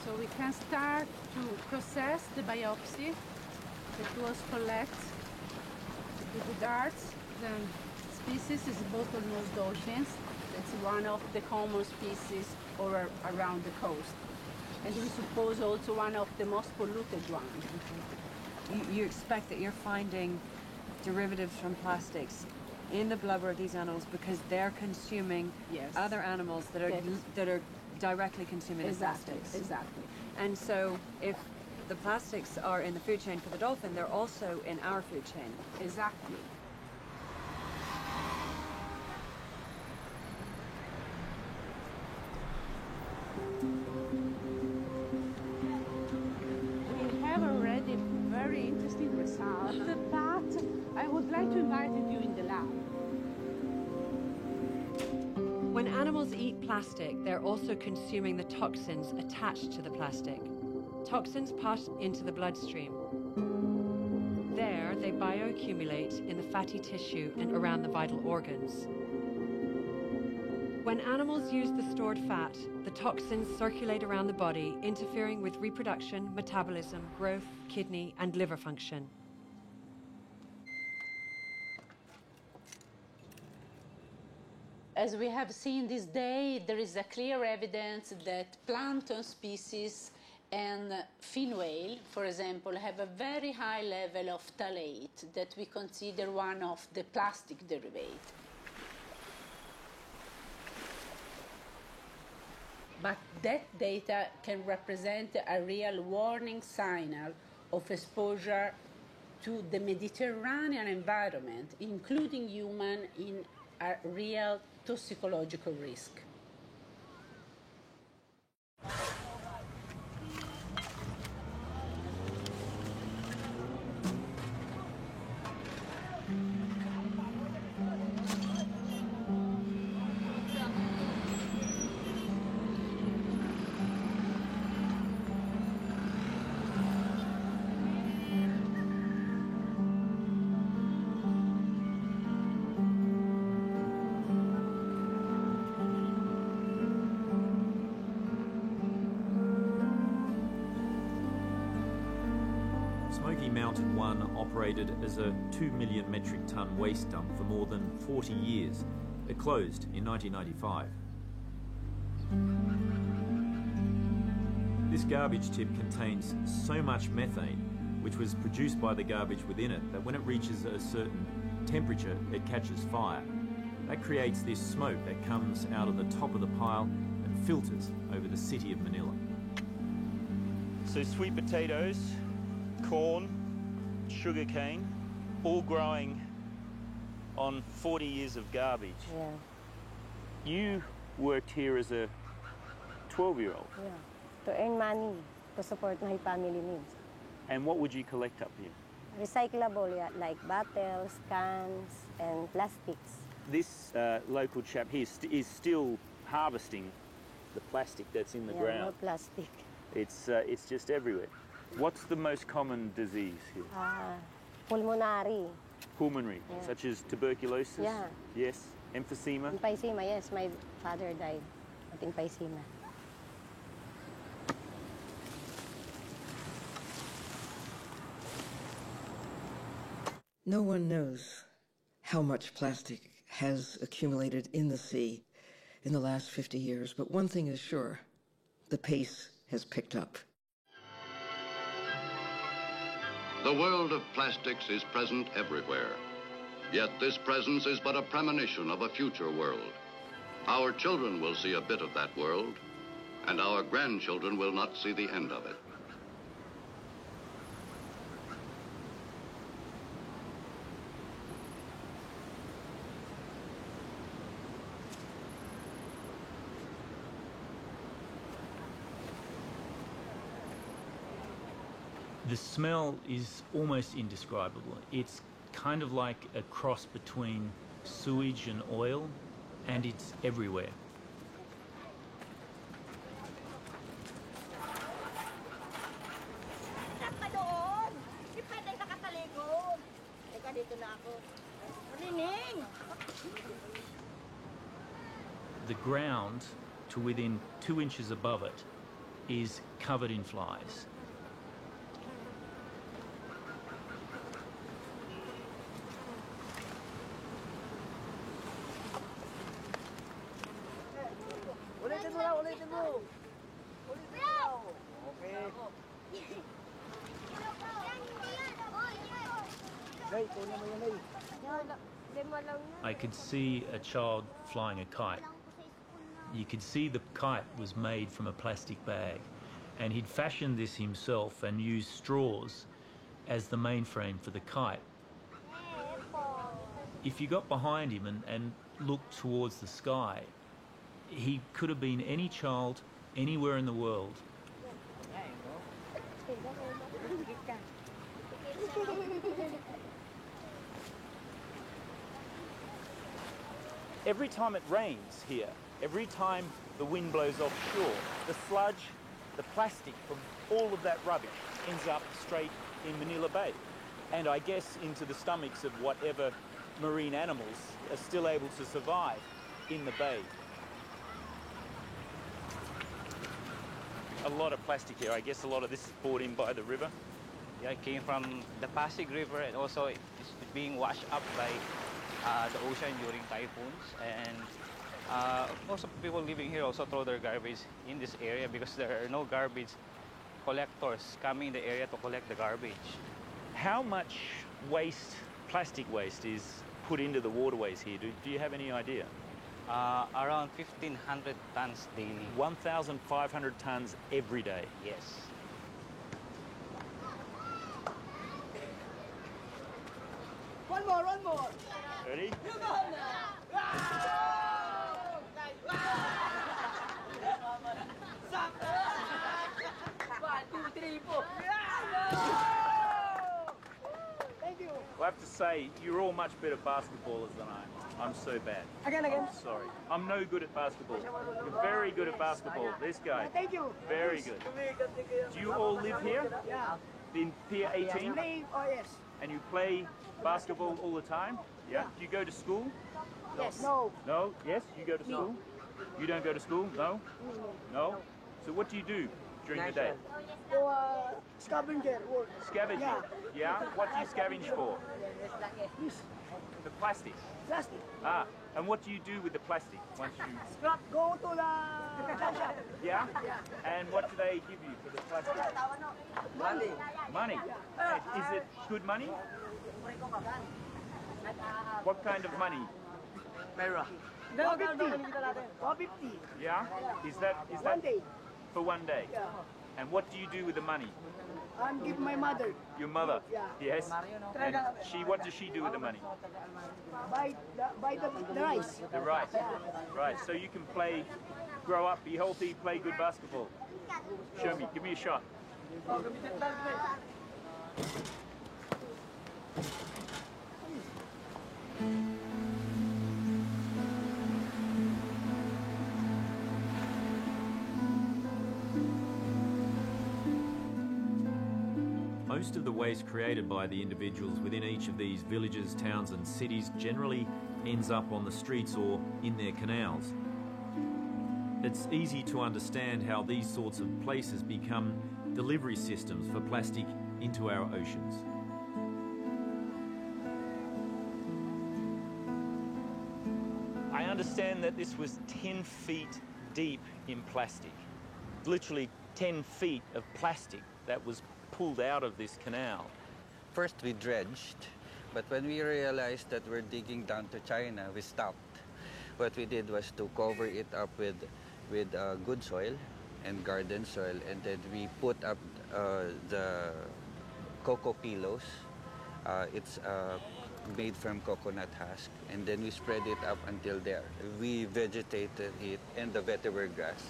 So we can start to process the biopsy that was collected with the darts. The species is bottlenose dolphins. That's one of the common species around the coast. And we suppose also one of the most polluted ones. You expect that you're finding derivatives from plastics in the blubber of these animals because they're consuming other animals that are directly consuming the plastics. Exactly. And so if the plastics are in the food chain for the dolphin, they're also in our food chain. Exactly. We have already very interesting results, but I would like to invite you in the lab. When animals eat plastic, they're also consuming the toxins attached to the plastic. Toxins pass into the bloodstream. There, they bioaccumulate in the fatty tissue and around the vital organs. When animals use the stored fat, the toxins circulate around the body, interfering with reproduction, metabolism, growth, kidney, and liver function. As we have seen this day, there is a clear evidence that plankton species and fin whale, for example, have a very high level of phthalate that we consider one of the plastic derivatives. But that data can represent a real warning signal of exposure to the Mediterranean environment, including human, in a real toxicological risk. Smoky Mountain 1 operated as a 2 million metric ton waste dump for more than 40 years. It closed in 1995. This garbage tip contains so much methane, which was produced by the garbage within it, that when it reaches a certain temperature, it catches fire. That creates this smoke that comes out of the top of the pile and filters over the city of Manila. So sweet potatoes, corn, sugarcane, all growing on 40 years of garbage. Yeah. You worked here as a 12-year-old. Yeah. To earn money to support my family needs. And what would you collect up here? Recyclable, yeah, like bottles, cans, and plastics. This local chap here is still harvesting the plastic that's in the ground. No plastic. It's just everywhere. What's the most common disease here? Pulmonary. Pulmonary, Yeah. such as tuberculosis? Yeah. Yes. Emphysema? Emphysema, yes. My father died of emphysema. No one knows how much plastic has accumulated in the sea in the last 50 years, but one thing is sure, the pace has picked up. The world of plastics is present everywhere. Yet this presence is but a premonition of a future world. Our children will see a bit of that world, and our grandchildren will not see the end of it. The smell is almost indescribable. It's kind of like a cross between sewage and oil, and it's everywhere. The ground to within 2 inches above it is covered in flies. I could see a child flying a kite. You could see the kite was made from a plastic bag, and he'd fashioned this himself and used straws as the mainframe for the kite. If you got behind him and looked towards the sky, he could have been any child anywhere in the world. Every time it rains here, every time the wind blows offshore, the sludge, the plastic from all of that rubbish ends up straight in Manila Bay. And I guess into the stomachs of whatever marine animals are still able to survive in the bay. A lot of plastic here. I guess a lot of this is brought in by the river. Yeah, it came from the Pasig River, and also it's being washed up by the ocean during typhoons. And most of the people living here also throw their garbage in this area because there are no garbage collectors coming in the area to collect the garbage. How much waste, plastic waste, is put into the waterways here? Do you have any idea? Around 1,500 tons daily. 1,500 tons every day? Yes. One more. Ready? I have to say, you're all much better basketballers than I am. I'm so bad. Again. I'm sorry. I'm no good at basketball. You're very good at basketball. This guy. Thank you. Very good. Do you all live here? Yeah. In Pier 18? Oh, yes. And you play basketball all the time? Yeah. Do you go to school? Yes. No. No? Yes? You go to school? You don't go to school? No? No? So what do you do during the day? Scavenger work. Scavenger? Yeah? What do you scavenge for? This. The plastic? Plastic. Ah, and what do you do with the plastic once you... Scrap, go to the shop. Yeah? And what do they give you for the plastic? Money. Money? Is it good money? What kind of money? Mera. 150. Yeah? Is that 1 day. for 1 day? Yeah. And what do you do with the money? And give my mother. Your mother? Yeah. Yes? And what does she do with the money? Buy the rice. The rice? Right, so you can grow up, be healthy, play good basketball. Show me, give me a shot. Most of the waste created by the individuals within each of these villages, towns and cities generally ends up on the streets or in their canals. It's easy to understand how these sorts of places become delivery systems for plastic into our oceans. I understand that this was 10 feet deep in plastic. Literally 10 feet of plastic that was pulled out of this canal. First we dredged, but when we realized that we're digging down to China, we stopped. What we did was to cover it up with good soil and garden soil, and then we put up the cocoa pillows. It's made from coconut husk, and then we spread it up until there. We vegetated it and the vetiver grass.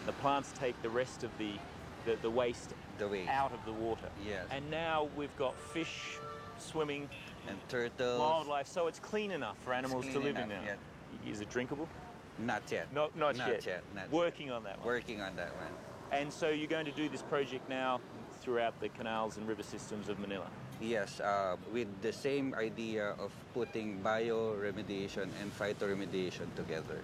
The plants take the rest of the waste out of the water. Yes. And now we've got fish swimming and turtles, wildlife, so it's clean enough for animals to live in now. Yet. Is it drinkable? Not yet. Not yet. Working on that one. Working on that one. And so you're going to do this project now throughout the canals and river systems of Manila? Yes, with the same idea of putting bioremediation and phytoremediation together.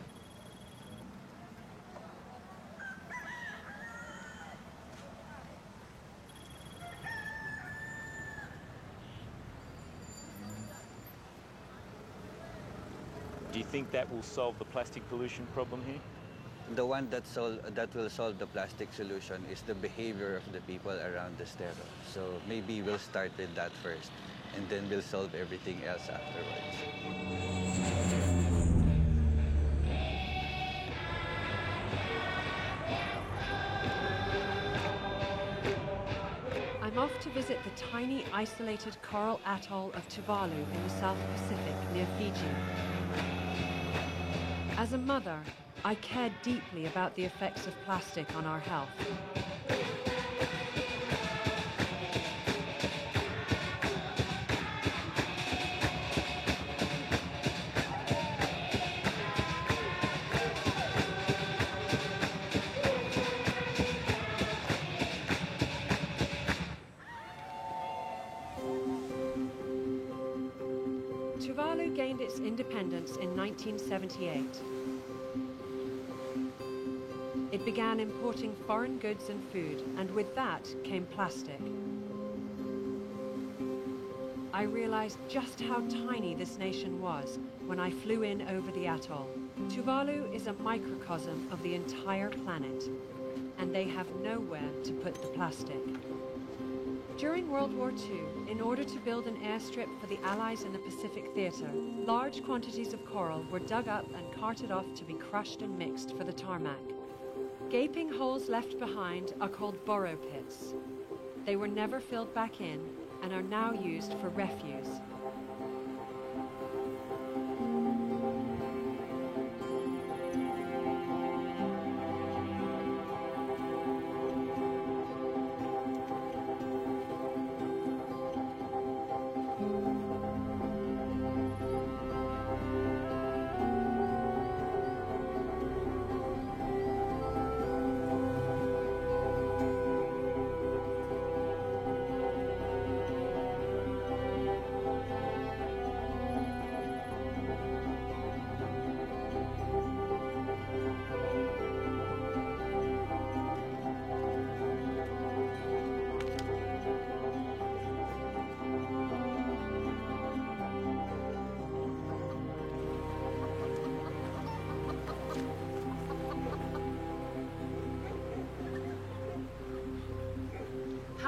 Do you think that will solve the plastic pollution problem here? The one that will solve the plastic solution is the behavior of the people around the Estero. So maybe we'll start with that first, and then we'll solve everything else afterwards. I'm off to visit the tiny, isolated coral atoll of Tuvalu in the South Pacific near Fiji. As a mother, I care deeply about the effects of plastic on our health. Tuvalu gained its independence in 1978. It began importing foreign goods and food, and with that came plastic. I realized just how tiny this nation was when I flew in over the atoll. Tuvalu is a microcosm of the entire planet, and they have nowhere to put the plastic. During World War II, in order to build an airstrip for the Allies in the Pacific Theater, large quantities of coral were dug up and carted off to be crushed and mixed for the tarmac. Gaping holes left behind are called borrow pits. They were never filled back in and are now used for refuse.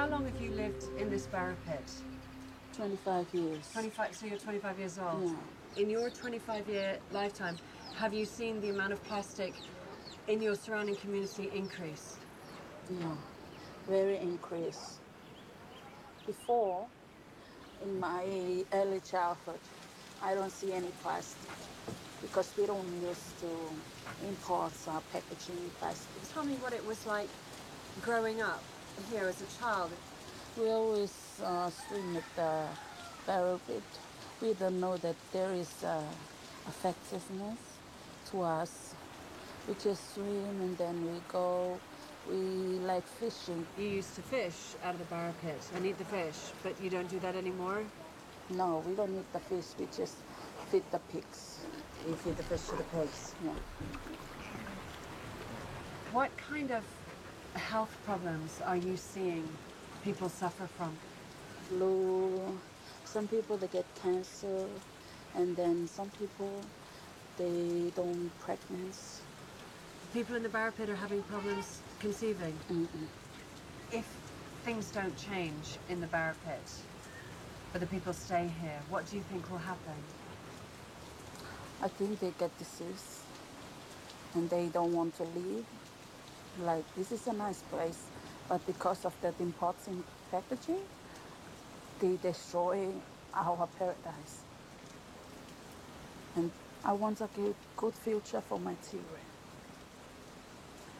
How long have you lived in this Barra pit? 25 years. 25, so you're 25 years old? Yeah. In your 25-year lifetime, have you seen the amount of plastic in your surrounding community increase? No, very increase. Before, in my early childhood, I don't see any plastic because we don't used to import packaging plastic. Tell me what it was like growing up here as a child. We always swim at the barrel pit. We don't know that there is effectiveness to us. We just swim and then we go. We like fishing. You used to fish out of the Barra pit and eat the fish, but you don't do that anymore? No, we don't eat the fish. We just feed the pigs. You feed the fish to the pigs? Yeah. What kind of health problems are you seeing people suffer from? Flu. Some people, they get cancer. And then some people, they don't pregnant. People in the Barra pit are having problems conceiving? If things don't change in the Barra pit, but the people stay here, what do you think will happen? I think they get disease and they don't want to leave. Like, this is a nice place, but because of the imports in packaging, they destroy our paradise. And I want a good future for my children,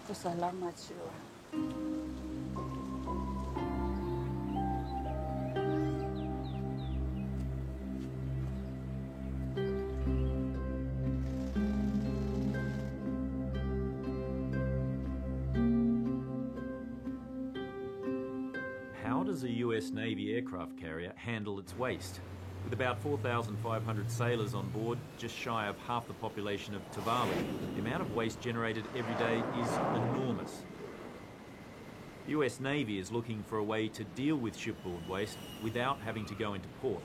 because I love my children. How does a US Navy aircraft carrier handle its waste? With about 4,500 sailors on board, just shy of half the population of Tuvalu, the amount of waste generated every day is enormous. The US Navy is looking for a way to deal with shipboard waste without having to go into port.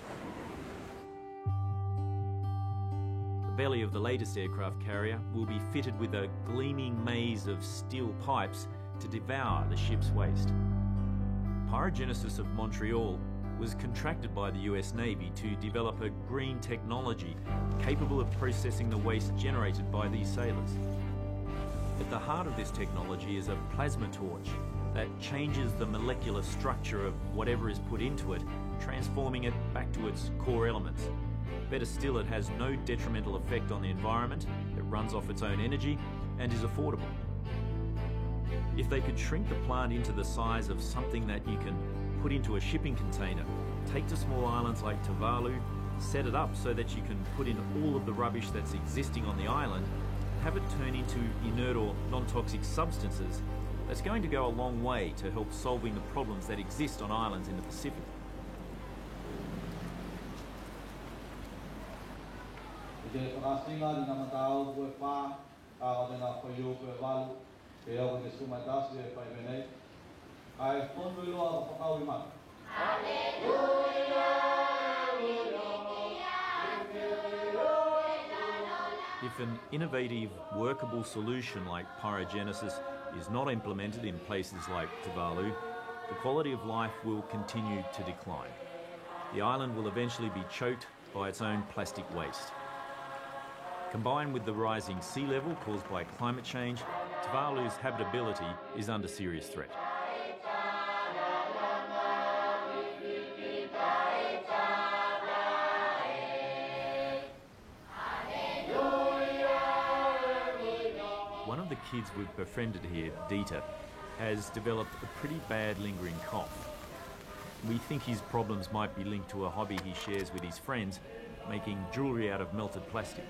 The belly of the latest aircraft carrier will be fitted with a gleaming maze of steel pipes to devour the ship's waste. Pyrogenesis of Montreal was contracted by the US Navy to develop a green technology capable of processing the waste generated by these sailors. At the heart of this technology is a plasma torch that changes the molecular structure of whatever is put into it, transforming it back to its core elements. Better still, it has no detrimental effect on the environment, it runs off its own energy, and is affordable. If they could shrink the plant into the size of something that you can put into a shipping container, take to small islands like Tuvalu, set it up so that you can put in all of the rubbish that's existing on the island, have it turn into inert or non-toxic substances, that's going to go a long way to help solving the problems that exist on islands in the Pacific. If an innovative, workable solution like pyrogenesis is not implemented in places like Tuvalu, the quality of life will continue to decline. The island will eventually be choked by its own plastic waste. Combined with the rising sea level caused by climate change, Tuvalu's habitability is under serious threat. One of the kids we've befriended here, Dieter, has developed a pretty bad lingering cough. We think his problems might be linked to a hobby he shares with his friends, making jewellery out of melted plastic.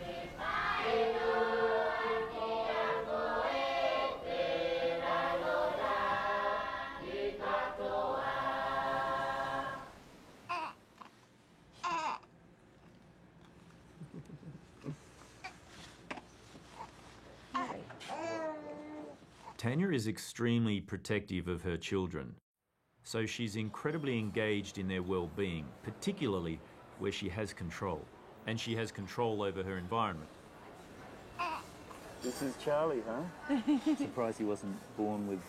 Tanya is extremely protective of her children, so she's incredibly engaged in their well-being, particularly where she has control, and she has control over her environment. This is Charlie, huh? Surprised he wasn't born with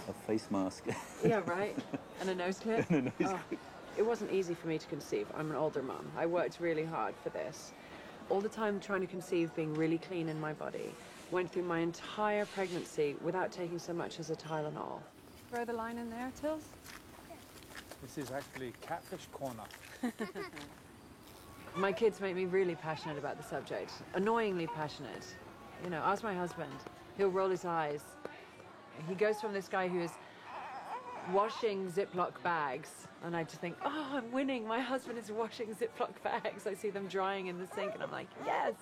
a face mask. Yeah, right. And a nose clip. And a nose clip. It wasn't easy for me to conceive. I'm an older mum. I worked really hard for this. All the time trying to conceive, being really clean in my body. Went through my entire pregnancy without taking so much as a Tylenol. Throw the line in there, Tills? This is actually catfish corner. My kids make me really passionate about the subject. Annoyingly passionate. You know, ask my husband. He'll roll his eyes. He goes from this guy who is washing Ziploc bags, and I just think, oh, I'm winning. My husband is washing Ziploc bags. I see them drying in the sink, and I'm like, yes.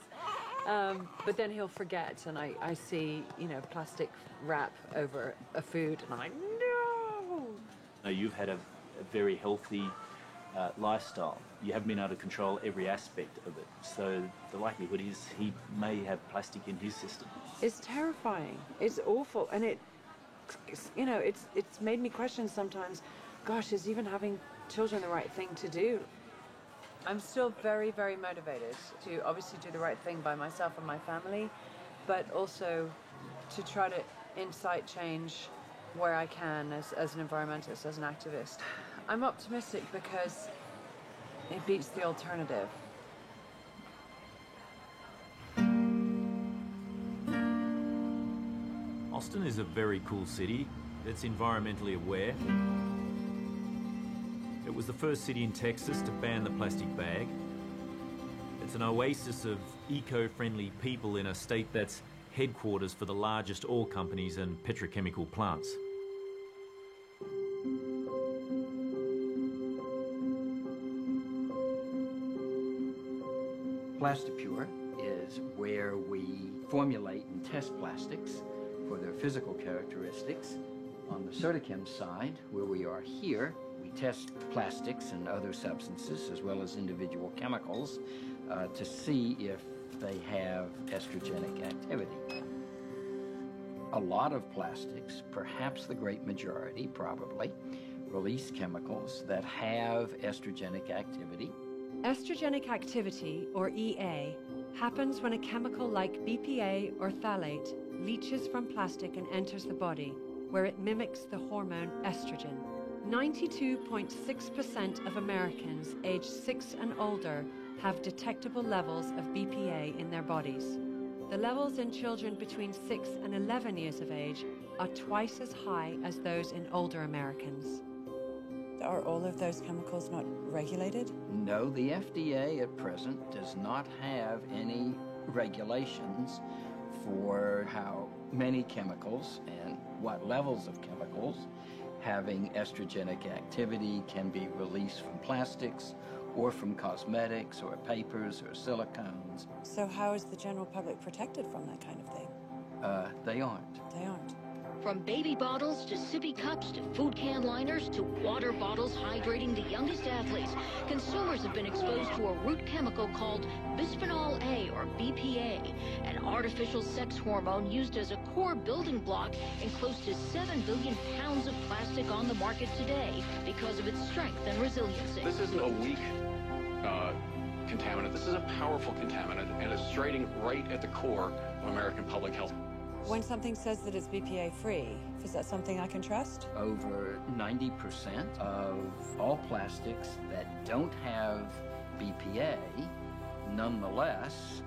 But then he'll forget, and I see, you know, plastic wrap over a food, and I'm like, no. No, you've had a very healthy lifestyle. You haven't been able to control every aspect of it. So the likelihood is he may have plastic in his system. It's terrifying. It's awful, and you know, it's made me question sometimes, gosh, is even having children the right thing to do? I'm still very, very motivated to obviously do the right thing by myself and my family, but also to try to incite change where I can as an environmentalist, as an activist. I'm optimistic because it beats the alternative. Austin is a very cool city that's environmentally aware. It was the first city in Texas to ban the plastic bag. It's an oasis of eco-friendly people in a state that's headquarters for the largest oil companies and petrochemical plants. Plasticure is where we formulate and test plastics for their physical characteristics. On the Certichem side, where we are here, we test plastics and other substances as well as individual chemicals to see if they have estrogenic activity. A lot of plastics, perhaps the great majority, probably, release chemicals that have estrogenic activity. Estrogenic activity, or EA, happens when a chemical like BPA or phthalate leaches from plastic and enters the body, where it mimics the hormone estrogen. 92.6% of Americans aged 6 and older have detectable levels of BPA in their bodies. The levels in children between 6 and 11 years of age are twice as high as those in older Americans. Are all of those chemicals not regulated? No, the FDA at present does not have any regulations for how many chemicals and what levels of chemicals having estrogenic activity can be released from plastics or from cosmetics or papers or silicones. So how is the general public protected from that kind of thing? They aren't. They aren't. From baby bottles to sippy cups to food can liners to water bottles hydrating the youngest athletes, consumers have been exposed to a root chemical called bisphenol A, or BPA, an artificial sex hormone used as a core building block in close to 7 billion pounds of plastic on the market today because of its strength and resiliency. This isn't a weak contaminant. This is a powerful contaminant, and it's striking right at the core of American public health. When something says that it's BPA-free, is that something I can trust? Over 90% of all plastics that don't have BPA, nonetheless,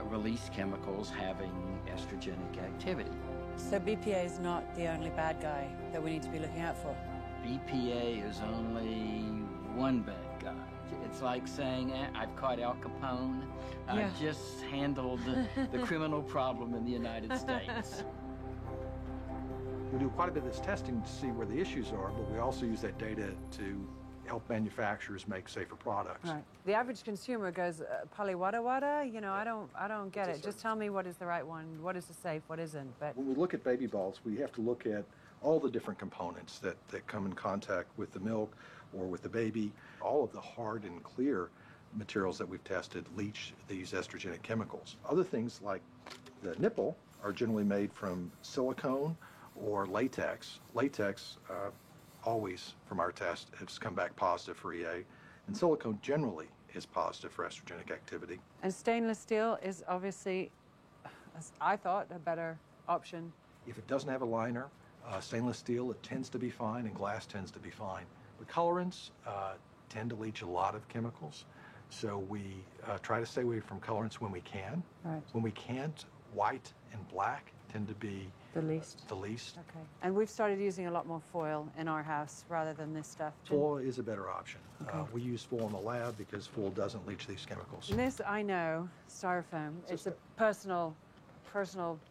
release chemicals having estrogenic activity. So BPA is not the only bad guy that we need to be looking out for? BPA is only one bad guy. It's like saying, I've caught Al Capone. Yeah. I've just handled the criminal problem in the United States. We do quite a bit of this testing to see where the issues are, but we also use that data to help manufacturers make safer products. Right. The average consumer goes, Pali wada wada? You know, I don't get it. Just tell me what is the right one, what is the safe, what isn't. But when we look at baby bottles, we have to look at all the different components that come in contact with the milk or with the baby. All of the hard and clear materials that we've tested leach these estrogenic chemicals. Other things like the nipple are generally made from silicone or latex. Latex always, from our test, has come back positive for EA, and silicone generally is positive for estrogenic activity. And stainless steel is obviously, as I thought, a better option. If it doesn't have a liner, Stainless steel, it tends to be fine, and glass tends to be fine. But colorants tend to leach a lot of chemicals, so we try to stay away from colorants when we can. Right. When we can't, white and black tend to be the least. The least. Okay. And we've started using a lot more foil in our house rather than this stuff. Foil is a better option. Okay. We use foil in the lab because foil doesn't leach these chemicals. And this, I know, styrofoam. It's a personal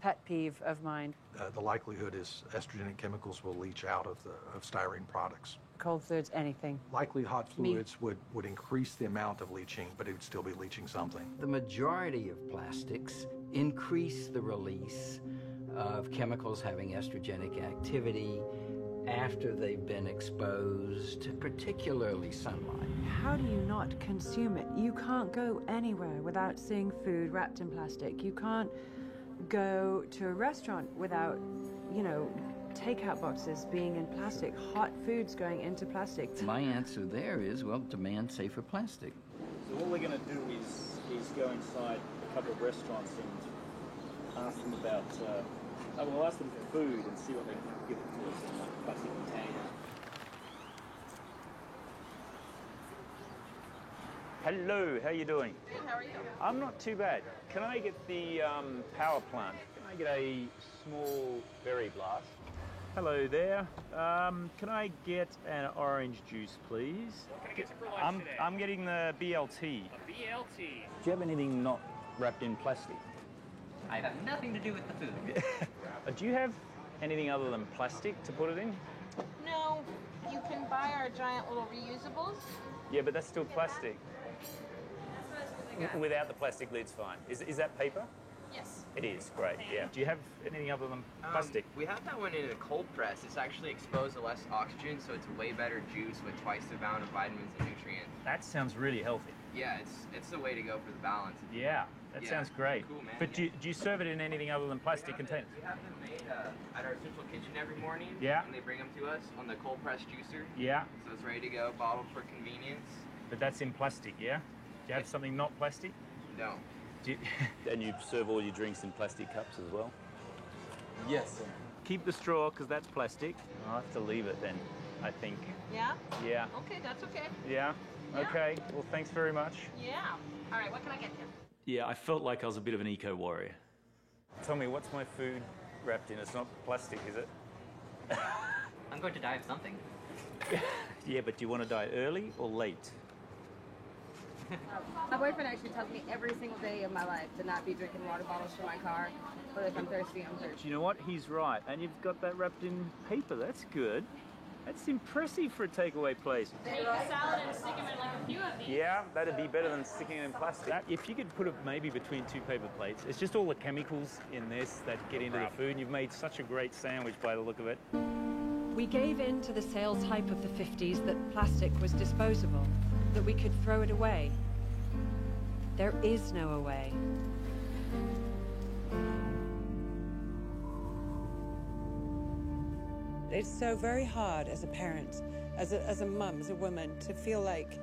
pet peeve of mine. The likelihood is estrogenic chemicals will leach out of styrene products. Cold fluids, anything. Likely hot fluids would increase the amount of leaching, but it would still be leaching something. The majority of plastics increase the release of chemicals having estrogenic activity after they've been exposed to particularly sunlight. How do you not consume it? You can't go anywhere without seeing food wrapped in plastic. You can't go to a restaurant without, takeout boxes being in plastic, hot foods going into plastic. My answer there is, well, demand safer plastic. So what we're going to do is go inside a couple of restaurants and ask them about, we'll ask them for food and see what they can give it to us in a plastic container. Hello, how you doing? Good, how are you? I'm not too bad. Can I get the power plant? Can I get a small berry blast? Hello there. Can I get an orange juice, please? What can I get you for lunch today? I'm getting the BLT. A BLT. Do you have anything not wrapped in plastic? I have nothing to do with the food. Do you have anything other than plastic to put it in? No, you can buy our giant little reusables. Yeah, but that's still plastic. Without the plastic lid's fine. Is that paper? Yes. It is, great, yeah. Do you have anything other than plastic? We have that one in a cold press. It's actually exposed to less oxygen, so it's a way better juice with twice the amount of vitamins and nutrients. That sounds really healthy. Yeah, it's the way to go for the balance. Yeah, that sounds great. Cool, man. But do you serve it in anything other than plastic containers? We have them made at our central kitchen every morning. Yeah. And they bring them to us on the cold press juicer. Yeah. So it's ready to go, bottled for convenience. But that's in plastic, yeah? Do you have something not plastic? No. And you serve all your drinks in plastic cups as well? Yes. Keep the straw, because that's plastic. I'll have to leave it then, I think. Yeah? Yeah. Okay, that's okay. Yeah? Okay. Well, thanks very much. Yeah. All right, what can I get you? Yeah, I felt like I was a bit of an eco-warrior. Tell me, what's my food wrapped in? It's not plastic, is it? I'm going to die of something. Yeah, but do you want to die early or late? My boyfriend actually tells me every single day of my life to not be drinking water bottles from my car, but if I'm thirsty, I'm thirsty. Do you know what? He's right. And you've got that wrapped in paper. That's good. That's impressive for a takeaway place. Take a salad and stick them in like a few of these. Yeah, that'd be better than sticking it in plastic. If you could put it maybe between two paper plates, it's just all the chemicals in this that get into the food. And you've made such a great sandwich by the look of it. We gave in to the sales hype of the 50s that plastic was disposable, that we could throw it away. There is no away. It's so very hard as a parent, as a mum, as a woman, to feel like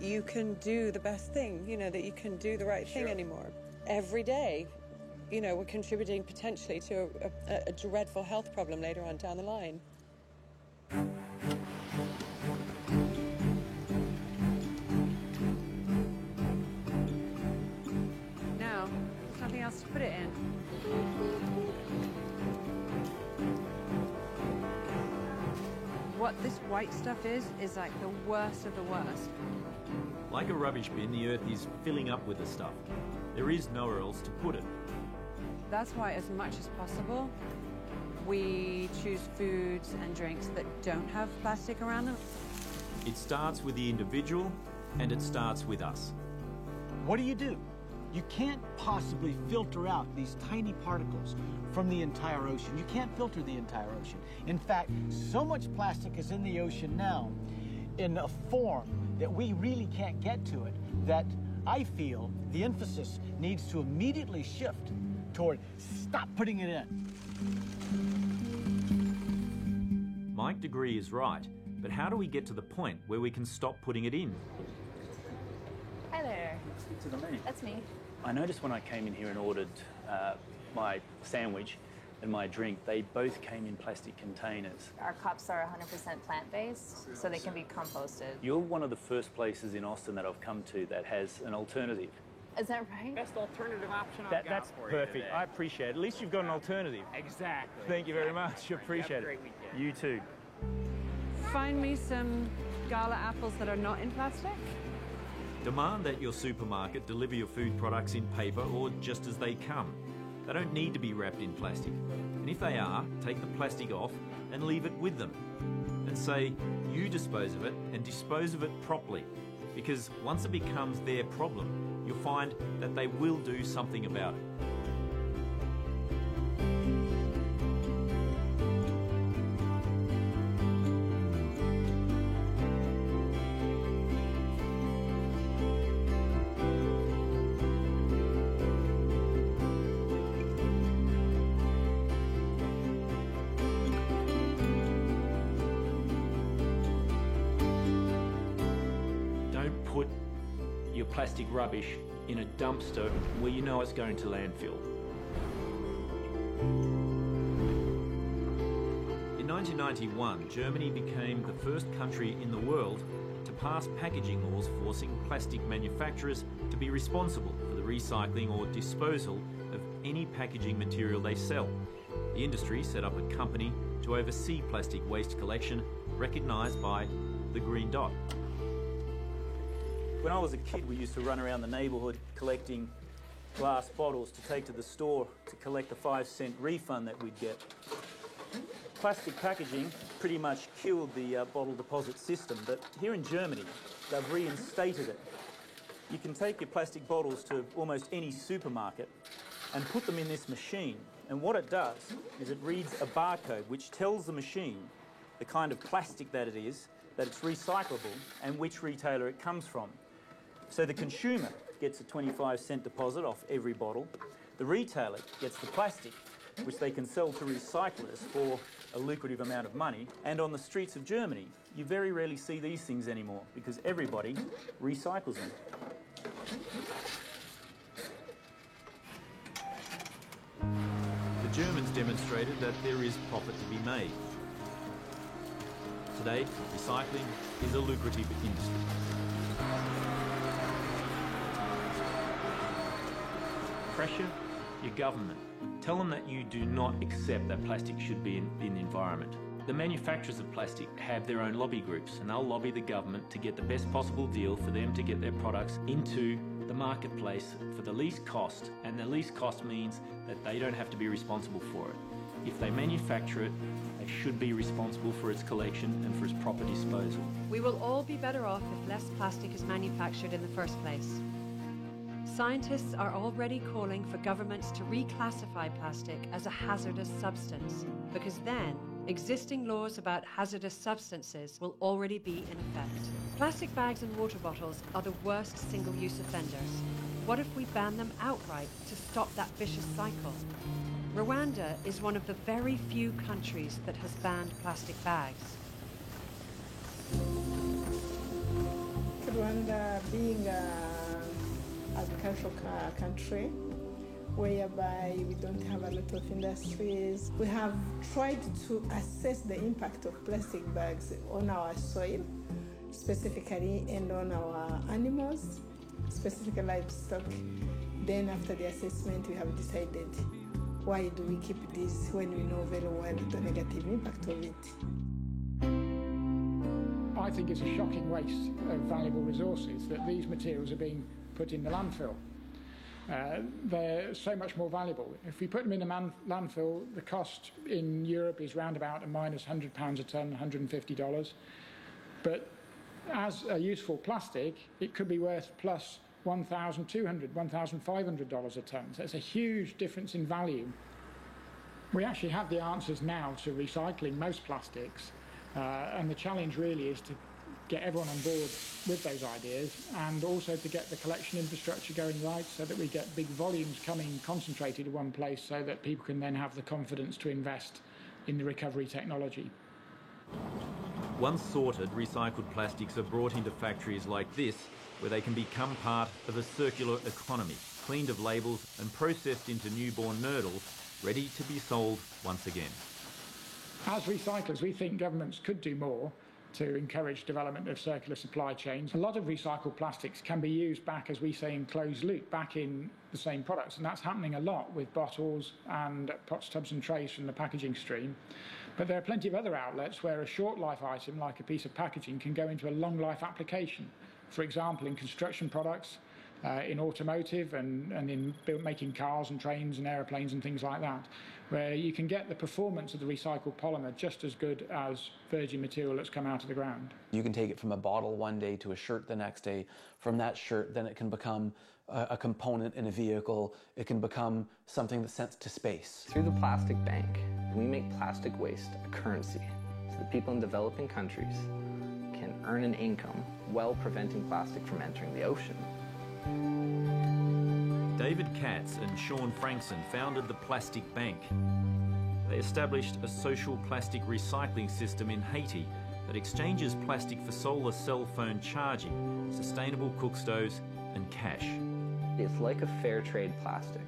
you can do the best thing, that you can do the right thing anymore. Every day, we're contributing potentially to a dreadful health problem later on down the line. Now, there's nothing else to put it in. What this white stuff is like the worst of the worst. Like a rubbish bin, the Earth is filling up with the stuff. There is nowhere else to put it. That's why, as much as possible, we choose foods and drinks that don't have plastic around them. It starts with the individual, and it starts with us. What do? You can't possibly filter out these tiny particles from the entire ocean. You can't filter the entire ocean. In fact, so much plastic is in the ocean now in a form that we really can't get to it, that I feel the emphasis needs to immediately shift toward stop putting it in. Mike Degree is right, but how do we get to the point where we can stop putting it in? Hi there. Speak to the man. That's me. I noticed when I came in here and ordered my sandwich and my drink, they both came in plastic containers. Our cups are 100% plant-based, so they can be composted. You're one of the first places in Austin that I've come to that has an alternative. Is that right? Best alternative option I've got That's for perfect. you today. I appreciate it. At least you've got an alternative. Exactly. Thank you very much. Right. Appreciate Have a it. great weekend. You too. Find me some Gala apples that are not in plastic. Demand that your supermarket deliver your food products in paper or just as they come. They don't need to be wrapped in plastic. And if they are, take the plastic off and leave it with them. And say, you dispose of it and dispose of it properly. Because once it becomes their problem, you'll find that they will do something about it. Don't put your plastic rubbish in a dumpster where you know it's going to landfill. In 1991, Germany became the first country in the world to pass packaging laws forcing plastic manufacturers to be responsible for the recycling or disposal of any packaging material they sell. The industry set up a company to oversee plastic waste collection, recognised by the Green Dot. When I was a kid, we used to run around the neighbourhood collecting glass bottles to take to the store to collect a 5-cent refund that we'd get. Plastic packaging pretty much killed the bottle deposit system, but here in Germany, they've reinstated it. You can take your plastic bottles to almost any supermarket and put them in this machine, and what it does is it reads a barcode which tells the machine the kind of plastic that it is, that it's recyclable, and which retailer it comes from. So the consumer gets a 25-cent deposit off every bottle. The retailer gets the plastic, which they can sell to recyclers for a lucrative amount of money. And on the streets of Germany, you very rarely see these things anymore because everybody recycles them. The Germans demonstrated that there is profit to be made. Today, recycling is a lucrative industry. Pressure your government. Tell them that you do not accept that plastic should be in the environment. The manufacturers of plastic have their own lobby groups, and they'll lobby the government to get the best possible deal for them to get their products into the marketplace for the least cost, and the least cost means that they don't have to be responsible for it. If they manufacture it, they should be responsible for its collection and for its proper disposal. We will all be better off if less plastic is manufactured in the first place. Scientists are already calling for governments to reclassify plastic as a hazardous substance, because then existing laws about hazardous substances will already be in effect. Plastic bags and water bottles are the worst single-use offenders. What if we ban them outright to stop that vicious cycle? Rwanda is one of the very few countries that has banned plastic bags. Rwanda being an agricultural country, whereby we don't have a lot of industries, we have tried to assess the impact of plastic bags on our soil, specifically, and on our animals, specifically livestock. Then after the assessment, we have decided, why do we keep this when we know very well the negative impact of it? I think it's a shocking waste of valuable resources that these materials are being put in the landfill. They're so much more valuable. If we put them in a landfill, the cost in Europe is round about a minus £100 a tonne, $150. But as a useful plastic, it could be worth plus $1,200, $1,500 a tonne. So it's a huge difference in value. We actually have the answers now to recycling most plastics, and the challenge really is to get everyone on board with those ideas, and also to get the collection infrastructure going right so that we get big volumes coming concentrated in one place so that people can then have the confidence to invest in the recovery technology. Once sorted, recycled plastics are brought into factories like this, where they can become part of a circular economy, cleaned of labels and processed into newborn nurdles ready to be sold once again. As recyclers, we think governments could do more to encourage development of circular supply chains. A lot of recycled plastics can be used back, as we say, in closed loop, back in the same products, and that's happening a lot with bottles and pots, tubs and trays from the packaging stream. But there are plenty of other outlets where a short life item, like a piece of packaging, can go into a long life application. For example, in construction products, in automotive and in making cars and trains and aeroplanes and things like that, where you can get the performance of the recycled polymer just as good as virgin material that's come out of the ground. You can take it from a bottle one day to a shirt the next day. From that shirt, then it can become a component in a vehicle. It can become something that's sent to space. Through the plastic bank, we make plastic waste a currency, so that people in developing countries can earn an income while preventing plastic from entering the ocean. David Katz and Sean Frankson founded the Plastic Bank. They established a social plastic recycling system in Haiti that exchanges plastic for solar cell phone charging, sustainable cook stoves and cash. It's like a fair trade plastic,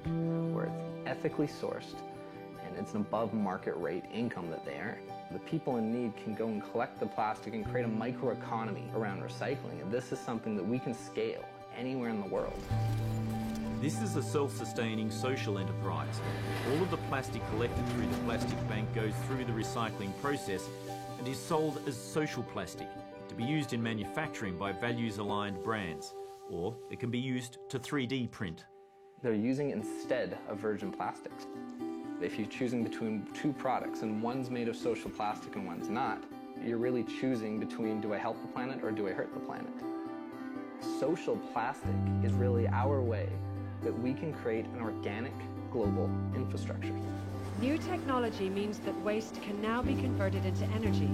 where it's ethically sourced and it's an above market rate income that they earn. The people in need can go and collect the plastic and create a microeconomy around recycling, and this is something that we can scale anywhere in the world. This is a self-sustaining social enterprise. All of the plastic collected through the Plastic Bank goes through the recycling process and is sold as social plastic to be used in manufacturing by values-aligned brands, or it can be used to 3D print. They're using instead of virgin plastics. If you're choosing between two products and one's made of social plastic and one's not, you're really choosing between, do I help the planet or do I hurt the planet? Social plastic is really our way that we can create an organic global infrastructure. New technology means that waste can now be converted into energy.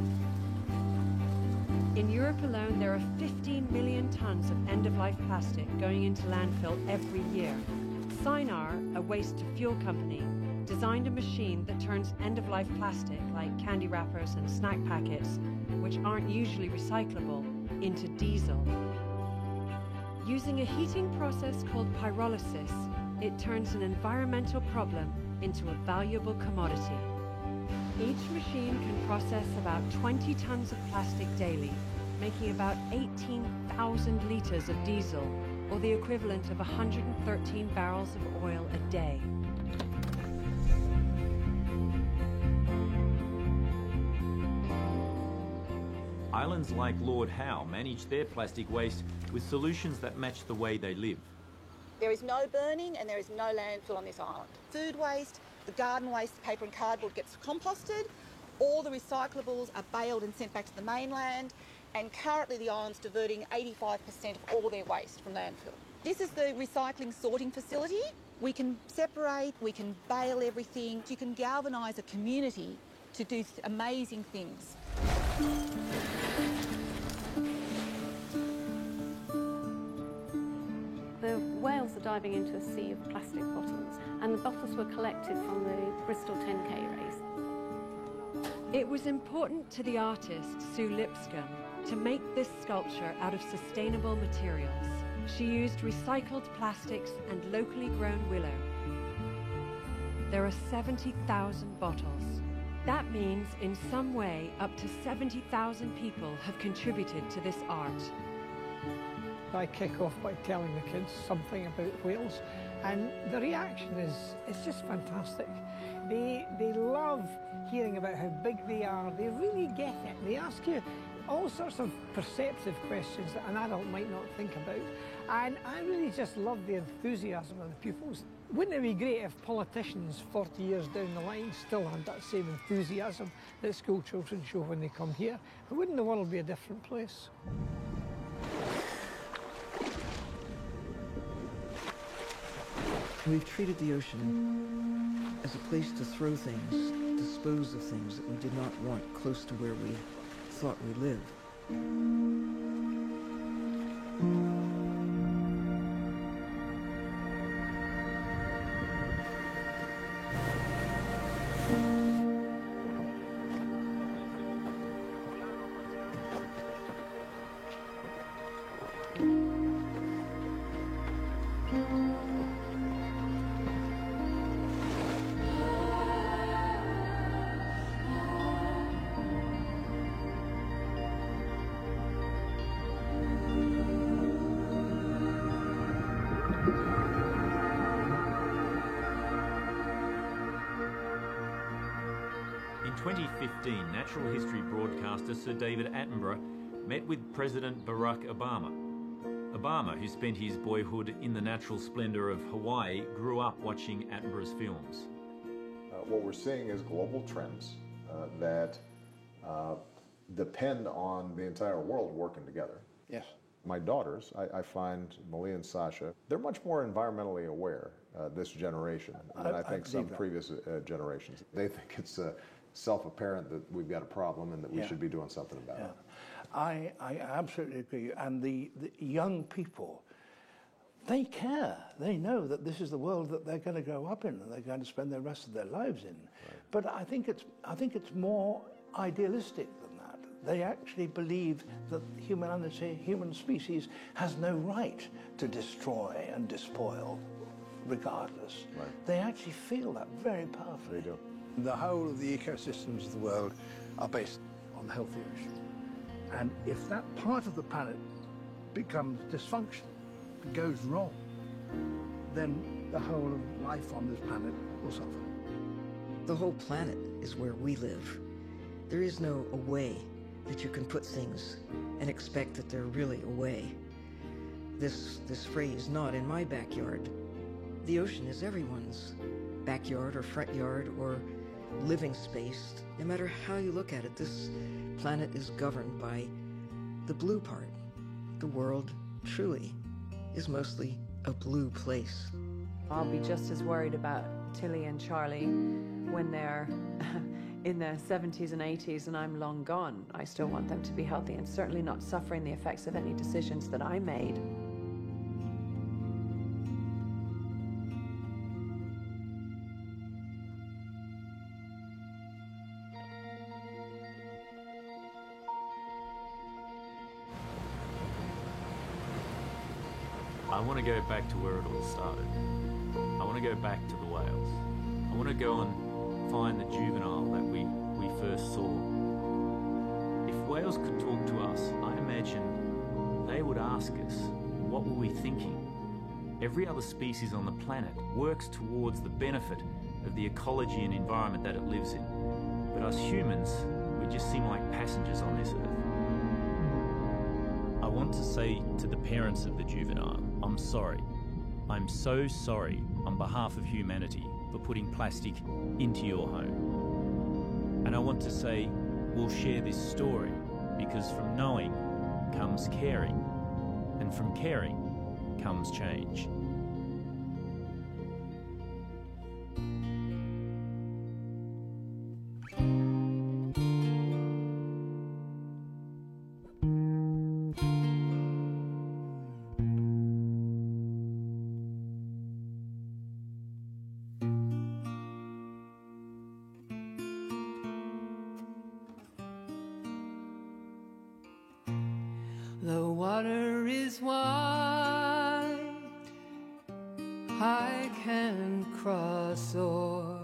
In Europe alone, there are 15 million tons of end-of-life plastic going into landfill every year. Sinar, a waste-to-fuel company, designed a machine that turns end-of-life plastic, like candy wrappers and snack packets, which aren't usually recyclable, into diesel. Using a heating process called pyrolysis, it turns an environmental problem into a valuable commodity. Each machine can process about 20 tons of plastic daily, making about 18,000 litres of diesel, or the equivalent of 113 barrels of oil a day. Islands like Lord Howe manage their plastic waste with solutions that match the way they live. There is no burning and there is no landfill on this island. Food waste, the garden waste, the paper and cardboard gets composted. All the recyclables are baled and sent back to the mainland, and currently the island's diverting 85% of all their waste from landfill. This is the recycling sorting facility. We can separate, we can bale everything. You can galvanise a community to do amazing things. The whales are diving into a sea of plastic bottles, and the bottles were collected from the Bristol 10K race. It was important to the artist Sue Lipscomb to make this sculpture out of sustainable materials. She used recycled plastics and locally grown willow. There are 70,000 bottles. That means in some way up to 70,000 people have contributed to this art. I kick off by telling the kids something about whales, and the reaction is just fantastic. They love hearing about how big they are. They really get it. They ask you all sorts of perceptive questions that an adult might not think about. And I really just love the enthusiasm of the pupils. Wouldn't it be great if politicians 40 years down the line still had that same enthusiasm that school children show when they come here? Wouldn't the world be a different place? We've treated the ocean as a place to throw things, dispose of things that we did not want close to where we thought we lived. 2015, natural history broadcaster Sir David Attenborough met with President Barack Obama. Obama, who spent his boyhood in the natural splendour of Hawaii, grew up watching Attenborough's films. What we're seeing is global trends that depend on the entire world working together. Yes. My daughters, I find, Malia and Sasha, they're much more environmentally aware this generation than I think some previous generations. They think it's self-apparent that we've got a problem and that we should be doing something about it. I absolutely agree. And the young people, they care. They know that this is the world that they're going to grow up in and they're going to spend the rest of their lives in. Right. But I think it's more idealistic than that. They actually believe that humanity, human species, has no right to destroy and despoil, regardless. Right. They actually feel that very powerfully. They do. The whole of the ecosystems of the world are based on the healthy ocean. And if that part of the planet becomes dysfunctional, goes wrong, then the whole of life on this planet will suffer. The whole planet is where we live. There is no away that you can put things and expect that they're really away. This phrase, not in my backyard. The ocean is everyone's backyard or front yard or living space. No matter how you look at it, this planet is governed by the blue part. The world, truly, is mostly a blue place. I'll be just as worried about Tilly and Charlie when they're in their 70s and 80s and I'm long gone. I still want them to be healthy and certainly not suffering the effects of any decisions that I made. I want to go back to where it all started. I want to go back to the whales. I want to go and find the juvenile that we first saw. If whales could talk to us, I imagine they would ask us, what were we thinking? Every other species on the planet works towards the benefit of the ecology and environment that it lives in. But us humans, we just seem like passengers on this earth. I want to say to the parents of the juvenile, I'm sorry. I'm so sorry on behalf of humanity for putting plastic into your home. And I want to say, we'll share this story because from knowing comes caring, and from caring comes change. The water is wide, I can cross o'er,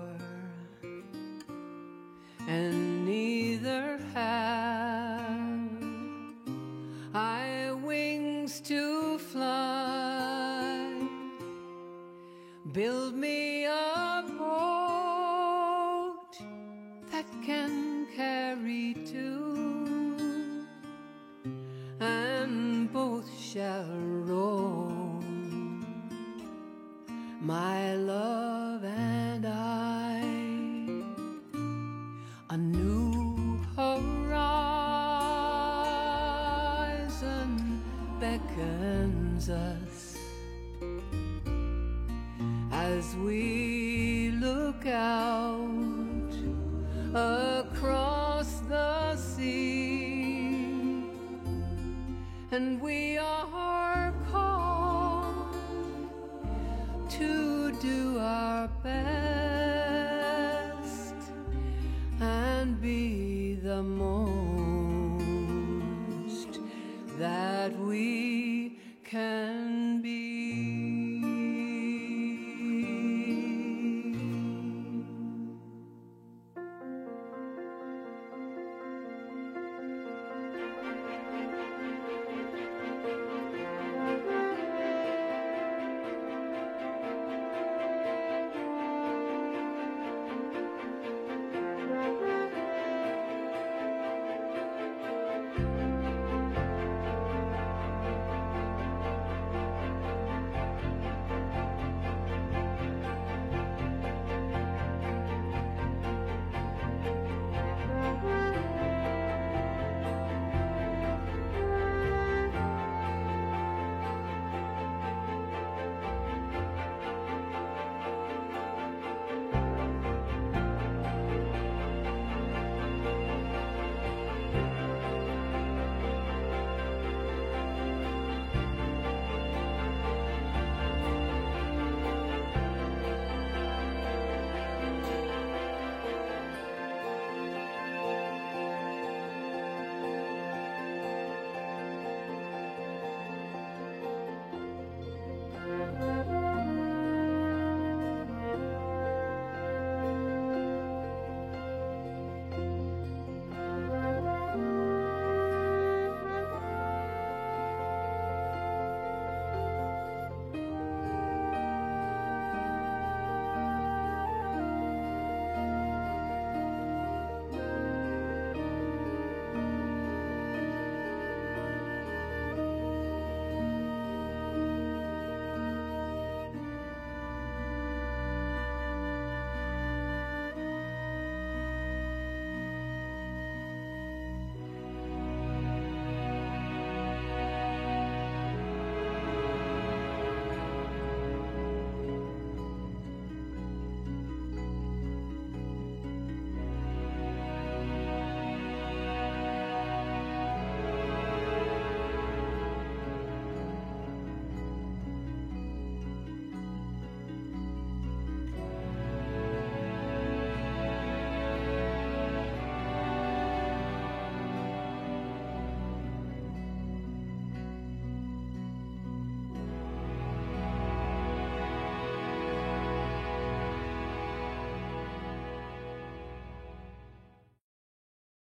and neither have I wings to fly. Build me a boat that can carry two, and both shall roam, my love and I. A new horizon beckons us as we look out across the sea, and we are called to do our best and be the most that we